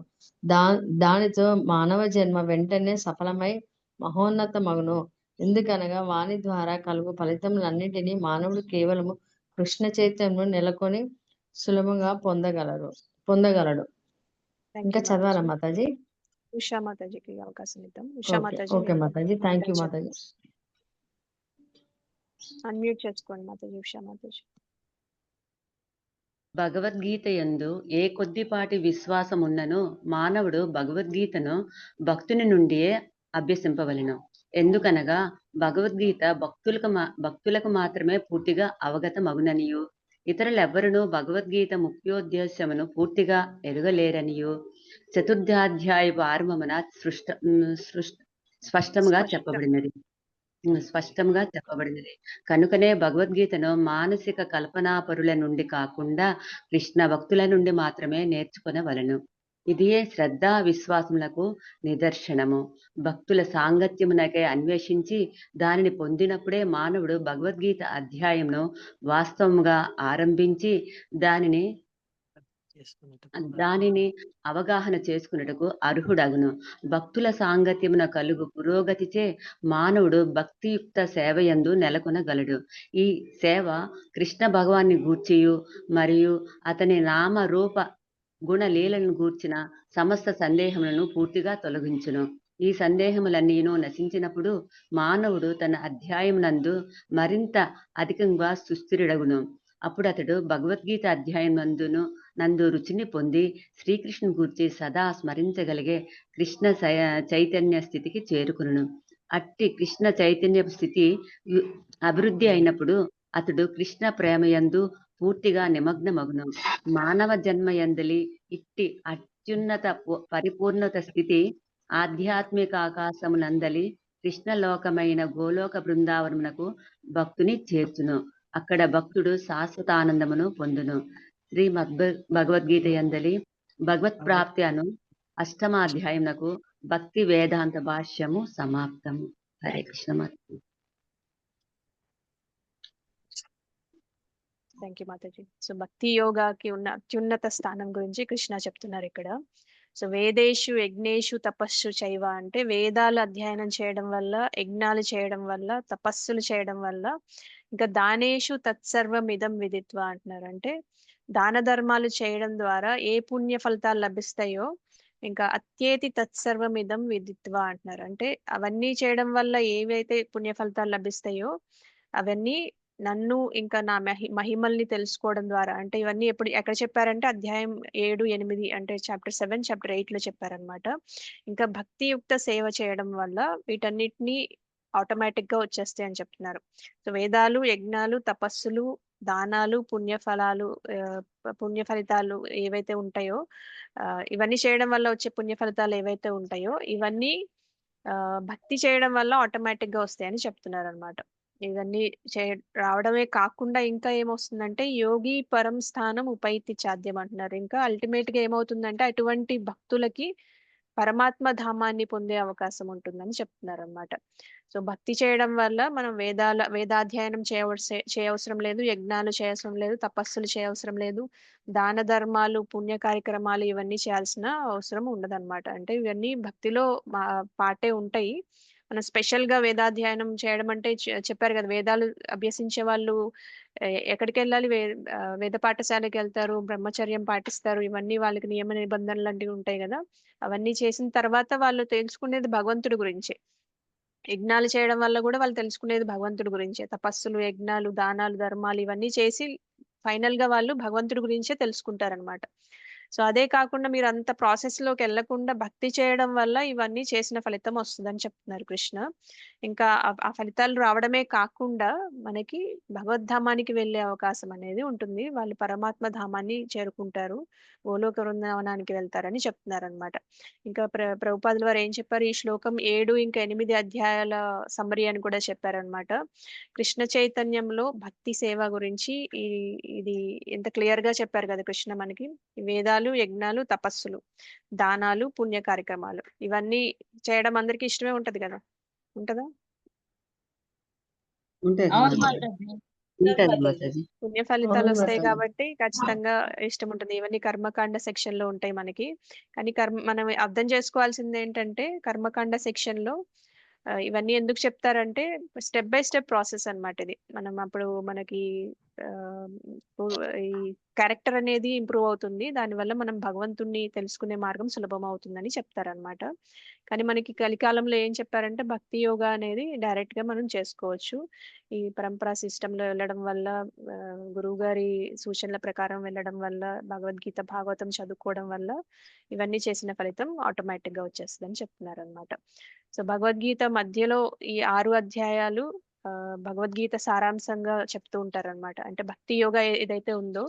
దానితో మానవ జన్మ వెంటనే సఫలమై మహోన్నత మగును. ఎందుకనగా వాని ద్వారా కలుగు ఫలితములన్నిటినీ మానవుడు కేవలము కృష్ణ చైతన్యం నెలకొని సులభంగా పొందగలడు. ఇంకా చదవాలా మాతాజీ? ఉషా మాతాజీకి అవకాశం ఇద్దాం. Usha Mataji. Okay Mataji, thank you Mataji. Unmute చేసుకోండి మాతాజీ. ఉషా మాతాజీ. భగవద్గీత యందు ఏ కొద్దిపాటి విశ్వాసం ఉన్ననో మానవుడు భగవద్గీతను భక్తుని నుండియే అభ్యసింపవలెను. ఎందుకనగా భగవద్గీత భక్తులకు మాత్రమే పూర్తిగా అవగతమగుననియు, ఇతరులెవ్వరునూ భగవద్గీత ముఖ్యోద్దేశమును పూర్తిగా ఎరుగలేరనియు చతుర్థాధ్యాయపు ఆరంభమున స్పష్టంగా చెప్పబడినది. కనుకనే భగవద్గీతను మానసిక కల్పనాపరుల నుండి కాకుండా కృష్ణ భక్తుల నుండి మాత్రమే నేర్చుకొనవలెను. ఇదియే శ్రద్ధా విశ్వాసములకు నిదర్శనము. భక్తుల సాంగత్యమునకై అన్వేషించి దానిని పొందినప్పుడే మానవుడు భగవద్గీత అధ్యాయంను వాస్తవముగా ఆరంభించి దానిని దానిని అవగాహన చేసుకున్నటకు అర్హుడగును. భక్తుల సాంగత్యమున కలుగు పురోగతిచే మానవుడు భక్తియుక్త సేవయందు నెలకొనగలడు. ఈ సేవ కృష్ణ భగవాన్ని గూర్చియు మరియు అతని నామ రూప గుణ లీలను గూర్చిన సమస్త సందేహములను పూర్తిగా తొలగించును. ఈ సందేహములన్నీను నశించినప్పుడు మానవుడు తన అధ్యాయమునందు మరింత అధికంగా సుస్థిరుడగును. అప్పుడు అతడు భగవద్గీత అధ్యాయం నందు రుచిని పొంది శ్రీకృష్ణుని గూర్చి సదా స్మరించగలిగే కృష్ణ చైతన్య స్థితికి చేరుకును. అట్టి కృష్ణ చైతన్య స్థితి అభివృద్ధి అయినప్పుడు అతడు కృష్ణ ప్రేమయందు పూర్తిగా నిమగ్నమగును. మానవ జన్మయందలి ఇట్టి అత్యున్నత పరిపూర్ణత స్థితి ఆధ్యాత్మిక ఆకాశమునందలి కృష్ణలోకమైన గోలోక బృందావనమునకు భక్తుని చేర్చును. అక్కడ భక్తుడు శాశ్వత ఆనందమును పొందును. శ్రీ భగవద్గీత యందలి భగవత్ ప్రాప్తి అను 8వ అధ్యాయమునకు భక్తి వేదాంత భాష్యము సమాప్తము. Hare Krishna. Thank you Mataji. So భక్తి యోగాకి ఉన్న అత్యున్నత స్థానం గురించి కృష్ణ చెప్తున్నారు ఇక్కడ. సో వేదేషు యజ్ఞేషు తపస్సు చైవ అంటే వేదాలు అధ్యయనం చేయడం వల్ల, యజ్ఞాలు చేయడం వల్ల, తపస్సులు చేయడం వల్ల, ఇంకా దానేషు తత్సర్వమిదం విదిత్వ అంటున్నారు. అంటే దాన ధర్మాలు చేయడం ద్వారా ఏ పుణ్య ఫలితాలు లభిస్తాయో ఇంకా అత్యేతి తత్సర్వమిదం విదిత్వ అంటున్నారు. అంటే అవన్నీ చేయడం వల్ల ఏవైతే పుణ్య ఫలితాలు లభిస్తాయో అవన్నీ నన్ను ఇంకా నా మహిమల్ని తెలుసుకోవడం ద్వారా, అంటే ఇవన్నీ ఎక్కడ చెప్పారంటే అధ్యాయం 7, 8 అంటే చాప్టర్ 7, చాప్టర్ 8 చెప్పారనమాట. ఇంకా భక్తియుక్త సేవ చేయడం వల్ల వీటన్నిటిని ఆటోమేటిక్ గా వచ్చేస్తాయి అని చెప్తున్నారు. సో వేదాలు, యజ్ఞాలు, తపస్సులు, దానాలు, పుణ్య ఫలితాలు ఏవైతే ఉంటాయో ఇవన్నీ చేయడం వల్ల వచ్చే పుణ్య ఫలితాలు ఏవైతే ఉంటాయో ఇవన్నీ భక్తి చేయడం వల్ల ఆటోమేటిక్ గా వస్తాయని చెప్తున్నారు అనమాట. ఇవన్నీ రావడమే కాకుండా ఇంకా ఏమొస్తుందంటే యోగి పరం స్థానం ఉపైతి చాద్యం అంటున్నారు. ఇంకా అల్టిమేట్ గా ఏమవుతుందంటే అటువంటి భక్తులకి పరమాత్మ ధామాన్ని పొందే అవకాశం ఉంటుందని చెప్తున్నారు అనమాట. సో భక్తి చేయడం వల్ల మనం వేదాధ్యయనం చేయవసరం లేదు, యజ్ఞాలు చేయవసరం లేదు, తపస్సులు చేయవసరం లేదు, దాన ధర్మాలు, పుణ్య కార్యక్రమాలు ఇవన్నీ చేయాల్సిన అవసరం ఉండదన్నమాట. అంటే ఇవన్నీ భక్తిలో పాటే ఉంటాయి. మనం స్పెషల్ గా వేదాధ్యయనం చేయడం అంటే చెప్పారు కదా, వేదాలు అభ్యసించే వాళ్ళు ఎక్కడికి వెళ్ళాలి? వేద పాఠశాలకి వెళ్తారు, బ్రహ్మచర్యం పాటిస్తారు, ఇవన్నీ వాళ్ళకి నియమ నిబంధనలు లాంటివి ఉంటాయి కదా. అవన్నీ చేసిన తర్వాత వాళ్ళు తెలుసుకునేది భగవంతుడి గురించే. యజ్ఞాలు చేయడం వల్ల కూడా వాళ్ళు తెలుసుకునేది భగవంతుడి గురించే. తపస్సులు, యజ్ఞాలు, దానాలు, ధర్మాలు ఇవన్నీ చేసి ఫైనల్ గా వాళ్ళు భగవంతుడి గురించే తెలుసుకుంటారనమాట. సో అదే కాకుండా మీరు అంత ప్రాసెస్ లోకి వెళ్లకుండా భక్తి చేయడం వల్ల ఇవన్నీ చేసిన ఫలితం వస్తుందని చెప్తున్నారు కృష్ణ. ఇంకా ఆ ఫలితాలు రావడమే కాకుండా మనకి భగవద్ధామానికి వెళ్ళే అవకాశం అనేది ఉంటుంది. వాళ్ళు పరమాత్మ ధామాన్ని చేరుకుంటారు, గోలోక వృందావనానికి వెళ్తారని చెప్తున్నారు అనమాట. ఇంకా ప్రభుపాదుల వారు ఏం చెప్పారు, ఈ శ్లోకం 7 ఇంకా 8 అధ్యాయాల సమ్మరీ అని కూడా చెప్పారనమాట. కృష్ణ చైతన్యంలో భక్తి సేవ గురించి ఇది ఎంత క్లియర్ గా చెప్పారు కదా కృష్ణ మనకి. వేదాలు, యజ్ఞాలు, తపస్సులు, దానాలు, పుణ్య కార్యక్రమాలు ఇవన్నీ చేయడం అందరికి ఇష్టమే ఉంటది కదా, ఉంటదా? పుణ్య ఫలితాలు వస్తాయి కాబట్టి ఖచ్చితంగా ఇష్టం ఉంటుంది. ఇవన్నీ కర్మకాండ సెక్షన్ లో ఉంటాయి మనకి. కానీ మనం అర్థం చేసుకోవాల్సింది ఏంటంటే కర్మకాండ సెక్షన్ లో ఇవన్నీ ఎందుకు చెప్తారంటే స్టెప్ బై స్టెప్ ప్రాసెస్ అన్నమాట ఇది. మనం అప్పుడు మనకి ఈ క్యారెక్టర్ అనేది ఇంప్రూవ్ అవుతుంది, దానివల్ల మనం భగవంతుణ్ణి తెలుసుకునే మార్గం సులభం అవుతుందని చెప్తారనమాట. కానీ మనకి కలికాలంలో ఏం చెప్పారంటే భక్తి యోగా అనేది డైరెక్ట్ గా మనం చేసుకోవచ్చు. ఈ పరంపరా సిస్టంలో వెళ్ళడం వల్ల, గురువు గారి సూచనల ప్రకారం వెళ్ళడం వల్ల, భగవద్గీత భాగవతం చదువుకోవడం వల్ల ఇవన్నీ చేసిన ఫలితం ఆటోమేటిక్ గా వచ్చేస్తుందని చెప్తున్నారు అనమాట. సో భగవద్గీత మధ్యలో ఈ 6 అధ్యాయాలు భగవద్గీత సారాంశంగా చెప్తూ ఉంటారు అనమాట. అంటే భక్తి యోగా ఏదైతే ఉందో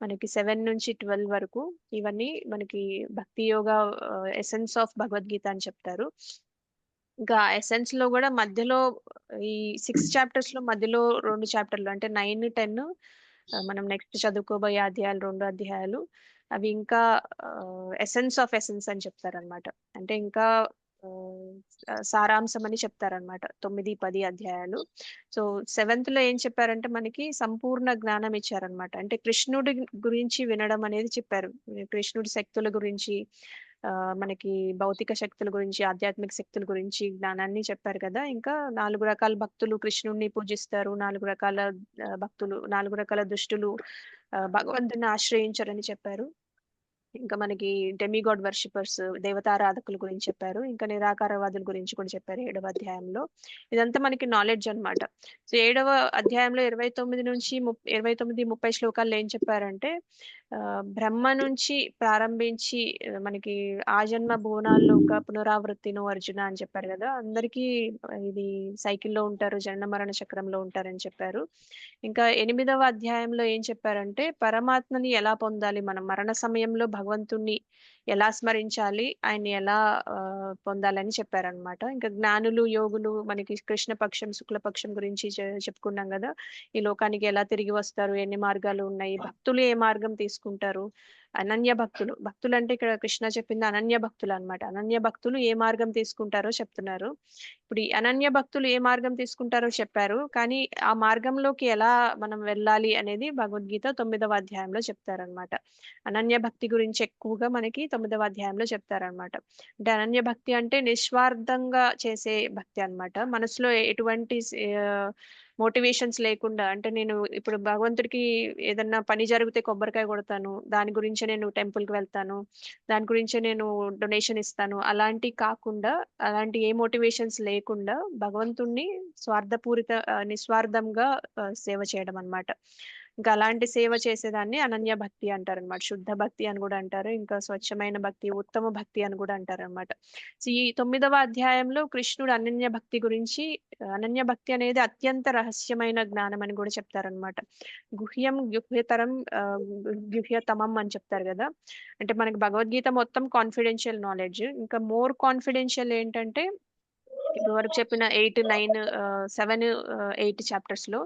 మనకి 7 నుంచి 12 వరకు ఇవన్నీ మనకి భక్తి యోగా ఎసెన్స్ ఆఫ్ భగవద్గీత అని చెప్తారు. ఇంకా ఎసెన్స్ లో కూడా మధ్యలో ఈ 6 చాప్టర్స్ లో మధ్యలో 2 చాప్టర్లు అంటే 9, 10 మనం నెక్స్ట్ చదువుకోబోయే అధ్యాయాలు 2 అధ్యాయాలు అవి ఇంకా ఎసెన్స్ ఆఫ్ ఎసెన్స్ అని చెప్తారు అనమాట. అంటే ఇంకా సారాంశం అని చెప్తారనమాట. 9, 10 అధ్యాయాలు. సో 7th లో ఏం చెప్పారంటే మనకి సంపూర్ణ జ్ఞానం ఇచ్చారనమాట. అంటే కృష్ణుడి గురించి వినడం అనేది చెప్పారు. కృష్ణుడి శక్తుల గురించి, మనకి భౌతిక శక్తుల గురించి, ఆధ్యాత్మిక శక్తుల గురించి జ్ఞానాన్ని చెప్పారు కదా. ఇంకా 4 రకాల భక్తులు కృష్ణుడిని పూజిస్తారు, 4 రకాల భక్తులు, 4 రకాల దుష్టులు భగవంతుని ఆశ్రయించరని చెప్పారు. ఇంకా మనకి డెమిగాడ్ వర్షిపర్స్, దేవతారాధకుల గురించి చెప్పారు. ఇంకా నిరాకారవాదుల గురించి కూడా చెప్పారు 7వ అధ్యాయంలో. ఇదంతా మనకి నాలెడ్జ్ అన్నమాట. సో 7వ అధ్యాయంలో 29 నుంచి 29, 30 శ్లోకాల్లో ఏం చెప్పారంటే బ్రహ్మ నుంచి ప్రారంభించి మనకి ఆ జన్మ భువనాల్లో ఒక పునరావృత్తిను అర్జున అని చెప్పారు కదా. అందరికీ ఇది సైకిల్లో ఉంటారు, జనన మరణ చక్రంలో ఉంటారని చెప్పారు. ఇంకా 8వ అధ్యాయంలో ఏం చెప్పారంటే పరమాత్మని ఎలా పొందాలి, మనం మరణ సమయంలో భగవంతుణ్ణి ఎలా స్మరించాలి, ఆయన్ని ఎలా పొందాలని చెప్పారనమాట. ఇంకా జ్ఞానులు, యోగులు, మనకి కృష్ణపక్షం, శుక్లపక్షం గురించి చెప్పుకున్నాం కదా. ఈ లోకానికి ఎలా తిరిగి వస్తారు, ఎన్ని మార్గాలు ఉన్నాయి, భక్తులు ఏ మార్గం తీసుకుంటారు, అనన్య భక్తులు. భక్తులు అంటే ఇక్కడ కృష్ణ చెప్పింది అనన్య భక్తులు అన్నమాట. అనన్య భక్తులు ఏ మార్గం తీసుకుంటారో చెప్తున్నారు. ఇప్పుడు ఈ అనన్య భక్తులు ఏ మార్గం తీసుకుంటారో చెప్పారు, కానీ ఆ మార్గంలోకి ఎలా మనం వెళ్ళాలి అనేది భగవద్గీత 9వ అధ్యాయంలో చెప్తారనమాట. అనన్య భక్తి గురించి ఎక్కువగా మనకి 9వ అధ్యాయంలో చెప్తారనమాట. అంటే అనన్య భక్తి అంటే నిస్వార్థంగా చేసే భక్తి అన్నమాట. మనసులో ఎటువంటి మోటివేషన్స్ లేకుండా, అంటే నేను ఇప్పుడు భగవంతుడికి ఏదన్నా పని జరిగితే కొబ్బరికాయ కొడతాను, దాని గురించే నేను టెంపుల్కి వెళ్తాను, దాని గురించే నేను డొనేషన్ ఇస్తాను, అలాంటి కాకుండా, అలాంటి ఏ మోటివేషన్స్ లేకుండా భగవంతుణ్ణి నిస్వార్థంగా సేవ చేయడం అన్నమాట. ఇంకా అలాంటి సేవ చేసేదాన్ని అనన్య భక్తి అంటారు అనమాట. శుద్ధ భక్తి అని కూడా అంటారు, ఇంకా స్వచ్ఛమైన భక్తి, ఉత్తమ భక్తి అని కూడా అంటారు అనమాట. సో ఈ 9వ అధ్యాయంలో కృష్ణుడు అనన్య భక్తి గురించి, అనన్య భక్తి అనేది అత్యంత రహస్యమైన జ్ఞానం అని కూడా చెప్తారనమాట. గుహ్యం గుహ్యతరం గుహ్యతమం అని చెప్తారు కదా. అంటే మనకి భగవద్గీత మొత్తం కాన్ఫిడెన్షియల్ నాలెడ్జ్. ఇంకా మోర్ కాన్ఫిడెన్షియల్ ఏంటంటే ఇప్పుడు వరకు చెప్పిన 8, 9, 7, 8 చాప్టర్స్ లో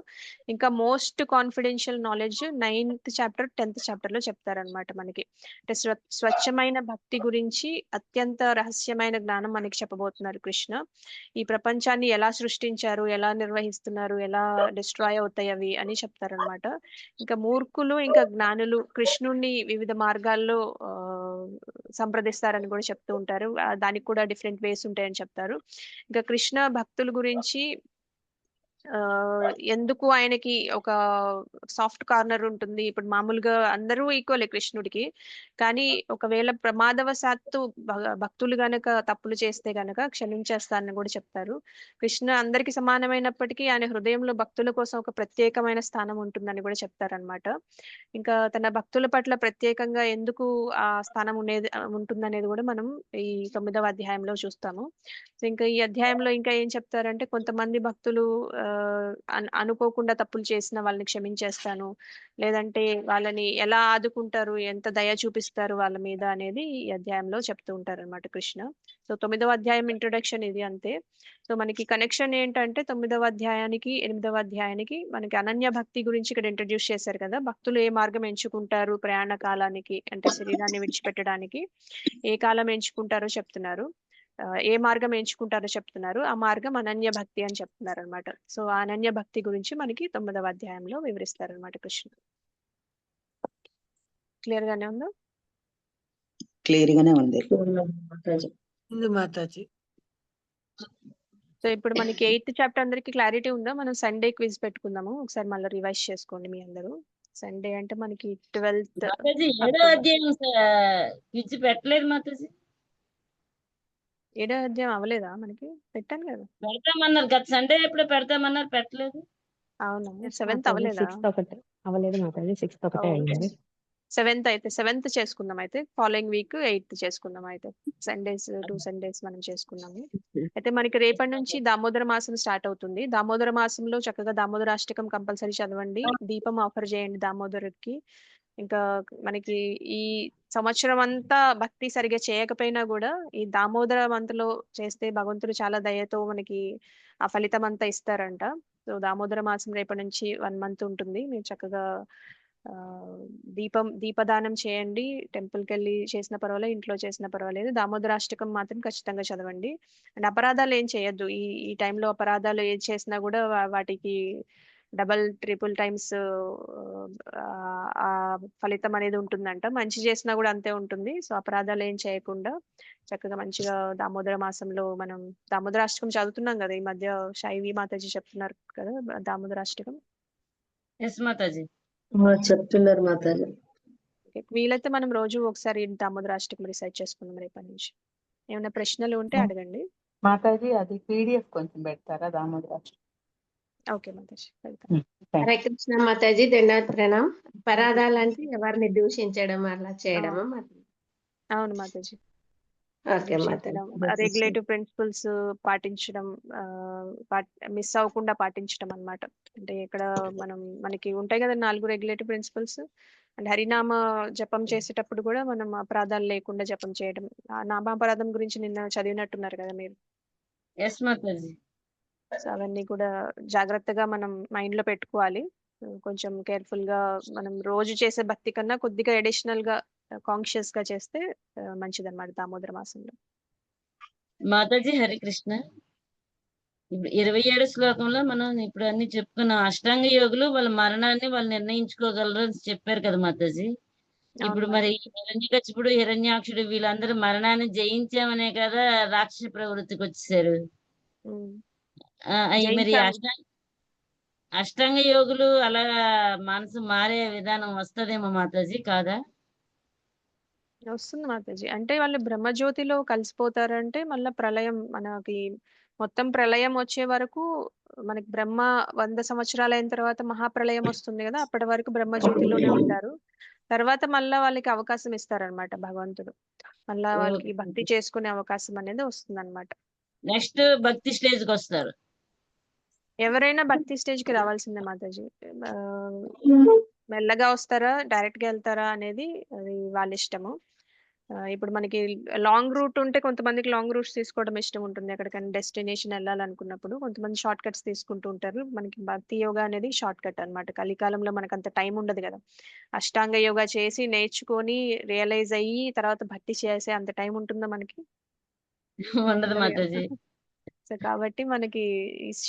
ఇంకా most confidential knowledge 9th chapter, 10th chapter లో చెప్తారనమాట మనకి. అంటే స్వచ్ఛమైన భక్తి గురించి అత్యంత రహస్యమైన జ్ఞానం మనకి చెప్పబోతున్నారు కృష్ణ. ఈ ప్రపంచాన్ని ఎలా సృష్టించారు, ఎలా నిర్వహిస్తున్నారు, ఎలా డిస్ట్రాయ్ అవుతాయి అవి అని చెప్తారనమాట. ఇంకా మూర్ఖులు, ఇంకా జ్ఞానులు కృష్ణుణ్ణి వివిధ మార్గాల్లో సంప్రదిస్తారని కూడా చెప్తూ ఉంటారు. దానికి కూడా డిఫరెంట్ వేస్ ఉంటాయని చెప్తారు. ఇంకా కృష్ణ భక్తుల గురించి ఎందుకు ఆయనకి ఒక సాఫ్ట్ కార్నర్ ఉంటుంది. ఇప్పుడు మామూలుగా అందరూ ఈక్వలే కృష్ణుడికి, కానీ ఒకవేళ ప్రమాదవశాత్తు భక్తులు గనక తప్పులు చేస్తే గనక క్షమించేస్తానని కూడా చెప్తారు. కృష్ణ అందరికి సమానమైనప్పటికీ ఆయన హృదయంలో భక్తుల కోసం ఒక ప్రత్యేకమైన స్థానం ఉంటుందని కూడా చెప్తారనమాట. ఇంకా తన భక్తుల పట్ల ప్రత్యేకంగా ఎందుకు ఆ స్థానం ఉంటుందనేది కూడా మనం ఈ 9వ అధ్యాయంలో చూస్తాము. ఇంకా ఈ అధ్యాయంలో ఇంకా ఏం చెప్తారంటే కొంతమంది భక్తులు అనుకోకుండా తప్పులు చేసిన వాళ్ళని క్షమించేస్తాను, లేదంటే వాళ్ళని ఎలా ఆదుకుంటారు, ఎంత దయ చూపిస్తారు వాళ్ళ మీద అనేది ఈ అధ్యాయంలో చెప్తూ ఉంటారు అనమాట కృష్ణ. సో 9వ అధ్యాయం ఇంట్రొడక్షన్ ఇది అంతే. సో మనకి కనెక్షన్ ఏంటంటే 9వ అధ్యాయానికి 8వ అధ్యాయానికి మనకి అనన్య భక్తి గురించి ఇక్కడ ఇంట్రడ్యూస్ చేశారు కదా. భక్తులు ఏ మార్గం ఎంచుకుంటారు ప్రయాణ కాలానికి, అంటే శరీరాన్ని విడిచిపెట్టడానికి ఏ కాలం ఎంచుకుంటారో చెప్తున్నారు. ఏ మార్గం ఎంచుకుంటారో చెప్తున్నారు. ఆ మార్గం అనన్య భక్తి అని చెప్తున్నారు అనమాట. సో ఆ అనన్య భక్తి గురించి మనకి 9వ అధ్యాయంలో వివరిస్తారు అనమాట కృష్ణుడు. క్లియర్ గానే ఉందా? క్లియర్ గానే ఉంది మాతాజీ. సో ఇప్పుడు మనకి 8th చాప్టర్ అందరికి క్లారిటీ ఉందా? మనం సండే క్విజ్ పెట్టుకుందాము, ఒకసారి మళ్ళీ రివైజ్ చేసుకోండి మీ అందరూ. సండే అంటే మనకి 12th. 7వ అధ్యాయం క్విజ్ పెట్టలేదు మాతాజీ. 7వ అధ్యాయం అవ్వలేదా? మనకి పెట్టాను కదా, పెడతామన్నారు గత సండే ఎప్పుడో పెడతామన్నారు, పెట్టలేదు. అవునా? 7th అవ్వలేదా? 6th ఒకటే అవ్వలేదు మాతాజీ, 6th ఒకటే అయింది. 7th అయితే 7th చేసుకుందాం, అయితే ఫాలోయింగ్ వీక్ 8th చేసుకుందాం. అయితే సండేస్ 2 సండేస్ మనం చేసుకున్నాము. అయితే మనకి రేపటి నుంచి దామోదర మాసం స్టార్ట్ అవుతుంది. దామోదర మాసంలో చక్కగా దామోదరాష్టకం కంపల్సరీ చదవండి, దీపం ఆఫర్ చేయండి దామోదరుడికి. ఇంకా మనకి ఈ సంవత్సరం అంతా భక్తి సరిగా చేయకపోయినా కూడా ఈ దామోదర మంత్లో చేస్తే భగవంతుడు చాలా దయతో మనకి ఆ ఫలితం అంతా ఇస్తారంట. సో దామోదర మాసం రేపటి నుంచి 1 month ఉంటుంది. మీరు చక్కగా దీపదానం చేయండి. టెంపుల్కి వెళ్ళి చేసిన పర్వాలేదు, ఇంట్లో చేసిన పర్వాలేదు. దామోదరాష్టకం మాత్రం ఖచ్చితంగా చదవండి. అండ్ అపరాధాలు ఏం చేయొద్దు. ఈ ఈ టైంలో అపరాధాలు ఏది చేసినా కూడా వాటికి డబల్ ట్రిపుల్ టైమ్స్ ఆ ఫలితం అనేది ఉంటుందంట. మంచి చేసినా కూడా అంతే ఉంటుంది. సో అపరాధాలు ఏం చేయకుండా చక్కగా మంచిగా దామోదర మాసంలో మనం దామోదరాష్టకం చదువుతున్నాం కదా ఈ మధ్య. శైవి మాతాజీ చెప్తున్నారు కదా దామోదరాష్టకం. ఎస్ మాతాజీ. చెప్తున్నారు మాతాజీ. వీలైతే మనం రోజు ఒకసారి దామోదరాష్టకం రిసైట్ చేసుకుందాం రేపటి నుంచి. ఏమైనా ప్రశ్నలు ఉంటే అడగండి. మాతాజీ అది PDF కొంచెం పెడతారా దామోదరాష్టకం? ఓకే మాతాజీ, వెళ్తాను. హరే కృష్ణ మాతాజీ, దండాత్ ప్రణామ్. అపరాధాలు అంటే ఎవరిని దూషించడం అలా చేయడమా మాతాజీ? అవును మాతాజీ. ఓకే మాతాజీ. రెగ్యులేటివ్ ప్రిన్సిపల్స్ పాటించడం, మిస్ అవ్వకుండా పాటించడం అన్నమాట. అంటే ఇక్కడ మనకి ఉంటాయి కదా 4 రెగ్యులేటివ్ ప్రిన్సిపల్స్. అండ్ హరినామ జపం చేసేటప్పుడు కూడా మనం అపరాధాలు లేకుండా జపం చేయడం. నామాపరాధం గురించి నిన్న చదివినట్టున్నారు కదా మీరు. ఎస్ మాతాజీ. సో అవన్నీ కూడా జాగ్రత్తగా మనం మైండ్ లో పెట్టుకోవాలి. కొంచెం కేర్ఫుల్ గా మనం రోజు చేసే భక్తి కన్నా కొద్దిగా అడిషనల్ గా కాన్షియస్ గా చేస్తే మంచిదన్నమాట దామోదర మాసంలో. మాతాజీ హరి కృష్ణ. ఇప్పుడు 27 శ్లోకంలో మనం ఇప్పుడు అన్ని చెప్పుకున్నాం. అష్టాంగ యోగులు వాళ్ళ మరణాన్ని వాళ్ళు నిర్ణయించుకోగలరు అని చెప్పారు కదా మాతాజీ. ఇప్పుడు మరి హిరణ్యకశిపుడు, హిరణ్యాక్షుడు వీళ్ళందరూ మరణాన్ని జయించామనే కదా రాక్షస ప్రవృత్తికి వచ్చేసారు. మరి అష్టాంగ యోగులు అలా మనసు మారే విధానం వస్తదేమో మాతాజీ, కాదా? వస్తుంది మాతాజీ. అంటే వాళ్ళు బ్రహ్మజ్యోతిలో కలిసిపోతారంటే మళ్ళీ ప్రళయం మనకి మొత్తం ప్రళయం వచ్చే వరకు మనకి బ్రహ్మ 100 సంవత్సరాలు అయిన తర్వాత మహాప్రళయం వస్తుంది కదా, అప్పటి వరకు బ్రహ్మజ్యోతిలోనే ఉంటారు. తర్వాత మళ్ళా వాళ్ళకి అవకాశం ఇస్తారనమాట భగవంతుడు. మళ్ళా వాళ్ళకి భక్తి చేసుకునే అవకాశం అనేది వస్తుంది అనమాట. నెక్స్ట్ భక్తి స్టేజ్ కి వస్తారు. ఎవరైనా భక్తి స్టేజ్ కి రావాల్సిందే మాతాజీ. మెల్లగా వస్తారా డైరెక్ట్ గా వెళ్తారా అనేది అది వాళ్ళ ఇష్టము. ఇప్పుడు మనకి లాంగ్ రూట్ ఉంటే కొంతమందికి లాంగ్ రూట్స్ తీసుకోవడం ఇష్టం ఉంటుంది. ఎక్కడికైనా డెస్టినేషన్ వెళ్ళాలనుకున్నప్పుడు కొంతమంది షార్ట్ కట్స్ తీసుకుంటూ ఉంటారు. మనకి భక్తి యోగా అనేది షార్ట్ కట్ అనమాట. కలికాలంలో మనకు అంత టైం ఉండదు కదా. అష్టాంగ యోగా చేసి నేర్చుకొని రియలైజ్ అయ్యి తర్వాత భక్తి చేసే అంత టైం ఉంటుందా మనకి? ఉండదు మాతాజీ. సో కాబట్టి మనకి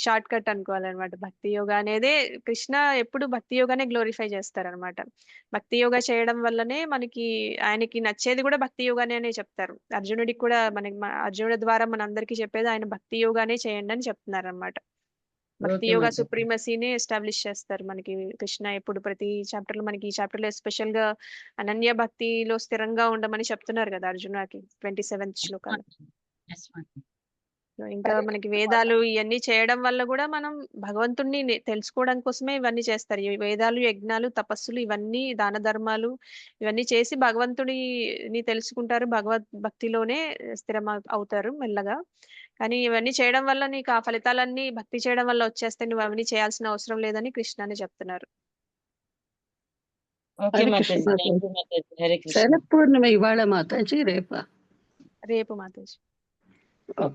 షార్ట్ కట్ అనుకోవాలన్నమాట. భక్తి యోగా అనేదే కృష్ణ ఎప్పుడు భక్తి యోగానే గ్లోరిఫై చేస్తారనమాట. భక్తి యోగా చేయడం వల్లనే మనకి ఆయనకి నచ్చేది కూడా భక్తి యోగానే అనే చెప్తారు. అర్జునుడికి కూడా అర్జునుడి ద్వారా మన అందరికీ చెప్పేది ఆయన భక్తి యోగానే చేయండి అని చెప్తున్నారు అనమాట. భక్తి యోగా సుప్రీమసీనే ఎస్టాబ్లిష్ చేస్తారు మనకి కృష్ణ. ఎప్పుడు ప్రతి చాప్టర్ లో మనకి ఈ చాప్టర్ లో ఎస్పెషల్ గా అనన్య భక్తిలో స్థిరంగా ఉండమని చెప్తున్నారు కదా అర్జునకి 27th శ్లోకాలు. ఇంకా మనకి వేదాలు ఇవన్నీ చేయడం వల్ల కూడా మనం భగవంతుణ్ణి తెలుసుకోవడం కోసమే ఇవన్నీ చేస్తారు. ఈ వేదాలు, యజ్ఞాలు, తపస్సులు, ఇవన్నీ దాన ధర్మాలు ఇవన్నీ చేసి భగవంతుడిని తెలుసుకుంటారు. భక్తిలోనే స్థిరం అవుతారు మెల్లగా. కానీ ఇవన్నీ చేయడం వల్ల నీకు ఆ ఫలితాలన్నీ భక్తి చేయడం వల్ల వచ్చేస్తే నువ్వు అవన్నీ చేయాల్సిన అవసరం లేదని కృష్ణని చెప్తున్నారు. శరత్ పూర్ణిమ ఇవాళ మాతాజీ, రేపు మాతాజీ.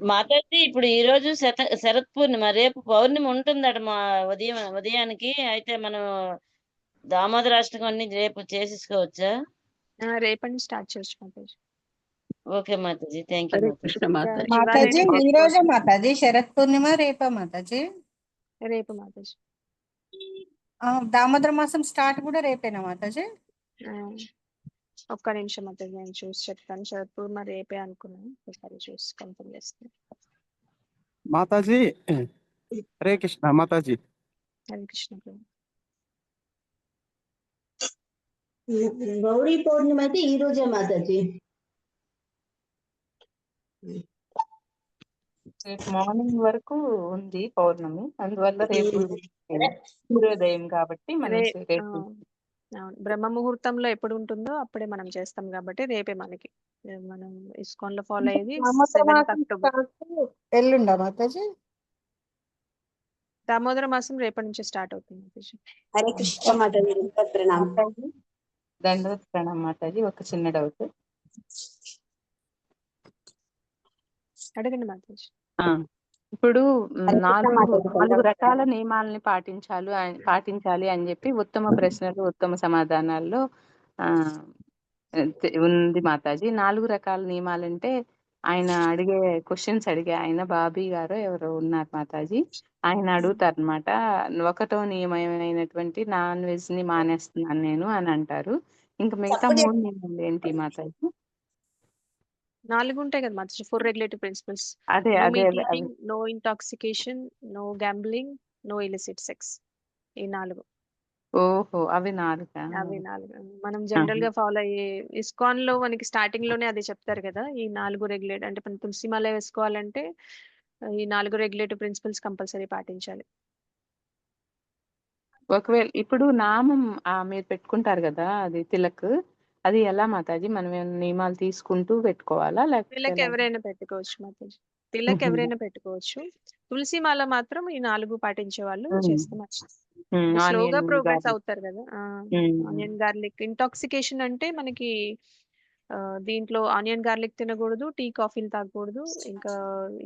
మాతాజీ ఇప్పుడు ఈ రోజు శరత్ పూర్ణిమ, రేపు పౌర్ణిమ ఉంటుందట మా ఉదయానికి. అయితే మనం దామోదరాష్టకం అన్ని రేపు చేసేసుకోవచ్చా? రేపటి స్టార్ట్ చేయొచ్చు Mataji. Okay Mataji, thank you Mataji. ఈ రోజు మాతాజీ శరత్ పూర్ణిమ, రేపా మాతాజీ? రేపు మాతాజీ. దామోదర మాసం స్టార్ట్ కూడా రేపేనా మాతాజీ? ఒక్క నిమిషం మాతాజీ, నేను చూసి చెప్తాను. శరత్ పూర్ణిమ రేపే అనుకున్నాను, ఒకసారి చూసి కన్ఫర్మ్ చేస్తాను. మాతాజీ హరే కృష్ణ. మాతాజీ హరే కృష్ణ. గౌరీ పౌర్ణిమ అయితే ఈ రోజే మాతాజీ. రేపు మార్నింగ్ వరకు ఉంది పౌర్ణమి, అందువల్ల రేపు సూర్యోదయం కాబట్టి మనం రేపు బ్రహ్మ ముహూర్తంలో ఎప్పుడు ఉంటుందో అప్పుడే మనం చేస్తాం కాబట్టి రేపే మనకి మనం ఇస్కాన్ లో ఫాలో అయ్యేది 7th అక్టోబర్. ఎల్లుండా మాతాజీ? దామోదర మాసం రేపటి నుంచి స్టార్ట్ అవుతుంది మాతాజీ. హరే కృష్ణ మాతాజీ. దండవత్ ప్రణామ్ మాతాజీ. ఒక చిన్న డౌట్ అడగండి మాతాజీ. ఇప్పుడు హరే కృష్ణ మాతాజీ. 4 రకాల నియమాలని పాటించాలి అని చెప్పి ఉత్తమ ప్రశ్నలు, ఉత్తమ సమాధానాల్లో ఉంది మాతాజీ. 4 రకాల నియమాలంటే ఆయన అడిగే క్వశ్చన్స్ ఆయన బాబీ గారు ఎవరో ఉన్నారు మాతాజీ. ఆయన అడుగుతారనమాట. 1వ నియమైనటువంటి నాన్ వెజ్ ని మానేస్తున్నాను నేను అని అంటారు. ఇంకా మిగతా 3 నియమాలు ఏంటి మాతాజీ? 4 ఉంటాయి కదా మాతాజీ. 4 రెగ్యులేటరీ ప్రిన్సిపల్స్. అదే నో అదే మీట్ అదే eating, no intoxication, no gambling, no illicit sex. ఈ 4. ఓహో! అవి 4. అవి 4. మనం జనరల్ గా ఫాలో అయ్యే ఇస్కాన్ లో మనకి స్టార్టింగ్ లోనే అదే చెప్తారు కదా. ఈ 4 రెగ్యులేట్ అంటే మనం తులసి మాల వేసుకోవాలంటే ఈ 4 రెగ్యులేటరీ ప్రిన్సిపల్స్ కంపల్సరీ పాటించాలి. ఒకవేళ ఇప్పుడు నామం మీరు పెట్టుకుంటారు కదా, అది తిలక్, అది ఎలా మాతాజీ? మనం ఏమైనా నియమాలు తీసుకుంటూ పెట్టుకోవాలా లేకపోతే తిలక్ ఎలా? ఎవరైనా పెట్టుకోవచ్చు మాతాజీ. తిలక్ ఎవరైనా పెట్టుకోవచ్చు. తులసి మాల మాత్రం ఈ 4 పాటించే వాళ్ళు చేస్తే మంచిది. స్లోగా ఆనియన్ ప్రోగ్రెస్ గార్లిక్. అవుతారు కదా. ఆనియన్ గార్లిక్ ఇంటాక్సికేషన్ అంటే మనకి దీంట్లో ఆనియన్ గార్లిక్ తినకూడదు, టీ కాఫీలు తాగకూడదు, ఇంకా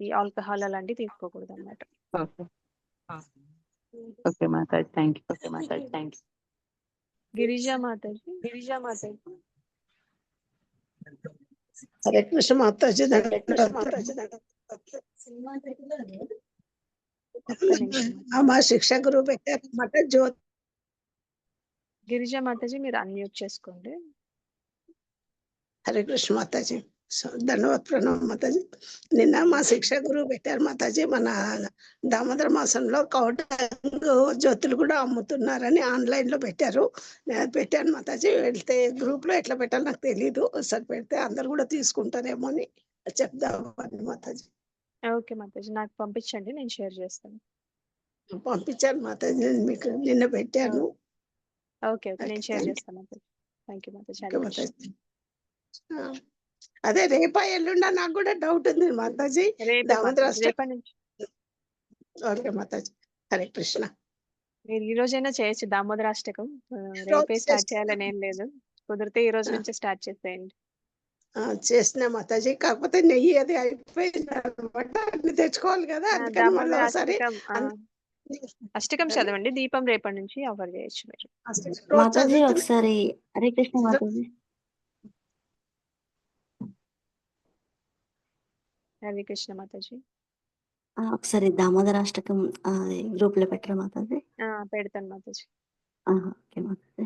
ఈ ఆల్కహాల్ అలాంటివి తీసుకోకూడదు అన్నమాట. Okay okay Mataji, thank you. Okay Mataji, thank you. Girija Mataji. Hare Krishna Mataji. ఒక్క నిమిషం. మా శిక్ష గురువు పెట్టారన్నమాట. జ్యోతి గిరిజా మాతాజీ మీరు అన్మ్యూట్ చేసుకోండి. హరే కృష్ణ మాతాజీ. ధన్యవాద ప్రణామం మాతాజీ. నిన్న మా శిక్ష గురువు పెట్టారు మాతాజీ. మన దామోదర మాసంలో కౌంటింగ్ జ్యోతులు కూడా అమ్ముతున్నారని ఆన్లైన్ లో పెట్టారు. నేను పెట్టాను మాతాజీ. వెళ్తే గ్రూప్ లో ఎట్లా పెట్టాలో నాకు తెలియదు. ఒకసారి పెడితే అందరు కూడా తీసుకుంటారేమో అని చెప్దామని మాతాజీ. ఓకే మాతాజీ, నాకు పంపించండి, నేను షేర్ చేస్తాను. పంపించాను మాతాజీ. నేను మీకు నిన్న పెట్టాను. ఓకే ఓకే, నేను షేర్ చేస్తాను మాతాజీ. Thank you Mataji. హరే కృష్ణ. అదే రేపా ఎల్లుండా నాకు కూడా డౌట్ ఉంది మాతాజీ. దామోదర రేపటి నుంచి. ఓకే మాతాజీ. హరే కృష్ణ. మీరు ఈ రోజైనా చేయొచ్చు దామోదరాష్టకం. రేపే స్టార్ట్ చేయాలని ఏం లేదు. కుదిరితే ఈ రోజు నుంచే స్టార్ట్ చేసేయండి. చేసిన మాతాజీ. కాకపోతే నెయ్యి అది అయిపోయింది అనమాట. అన్ని తెచ్చుకోవాలి కదా, అందుకని మళ్ళీ ఒకసారి అష్టకం చదవండి. దీపం రేపటి నుంచి ఆఫర్ చేయొచ్చు మీరు. మాతాజీ ఒకసారి హరే కృష్ణ మాతాజీ. హరే కృష్ణ మాతాజీ. ఒకసారి దామోదరాష్టకం గ్రూప్ లో పెట్టరా మాతాజీ? పెడతాను మాతాజీ. ఓకే మాతాజీ.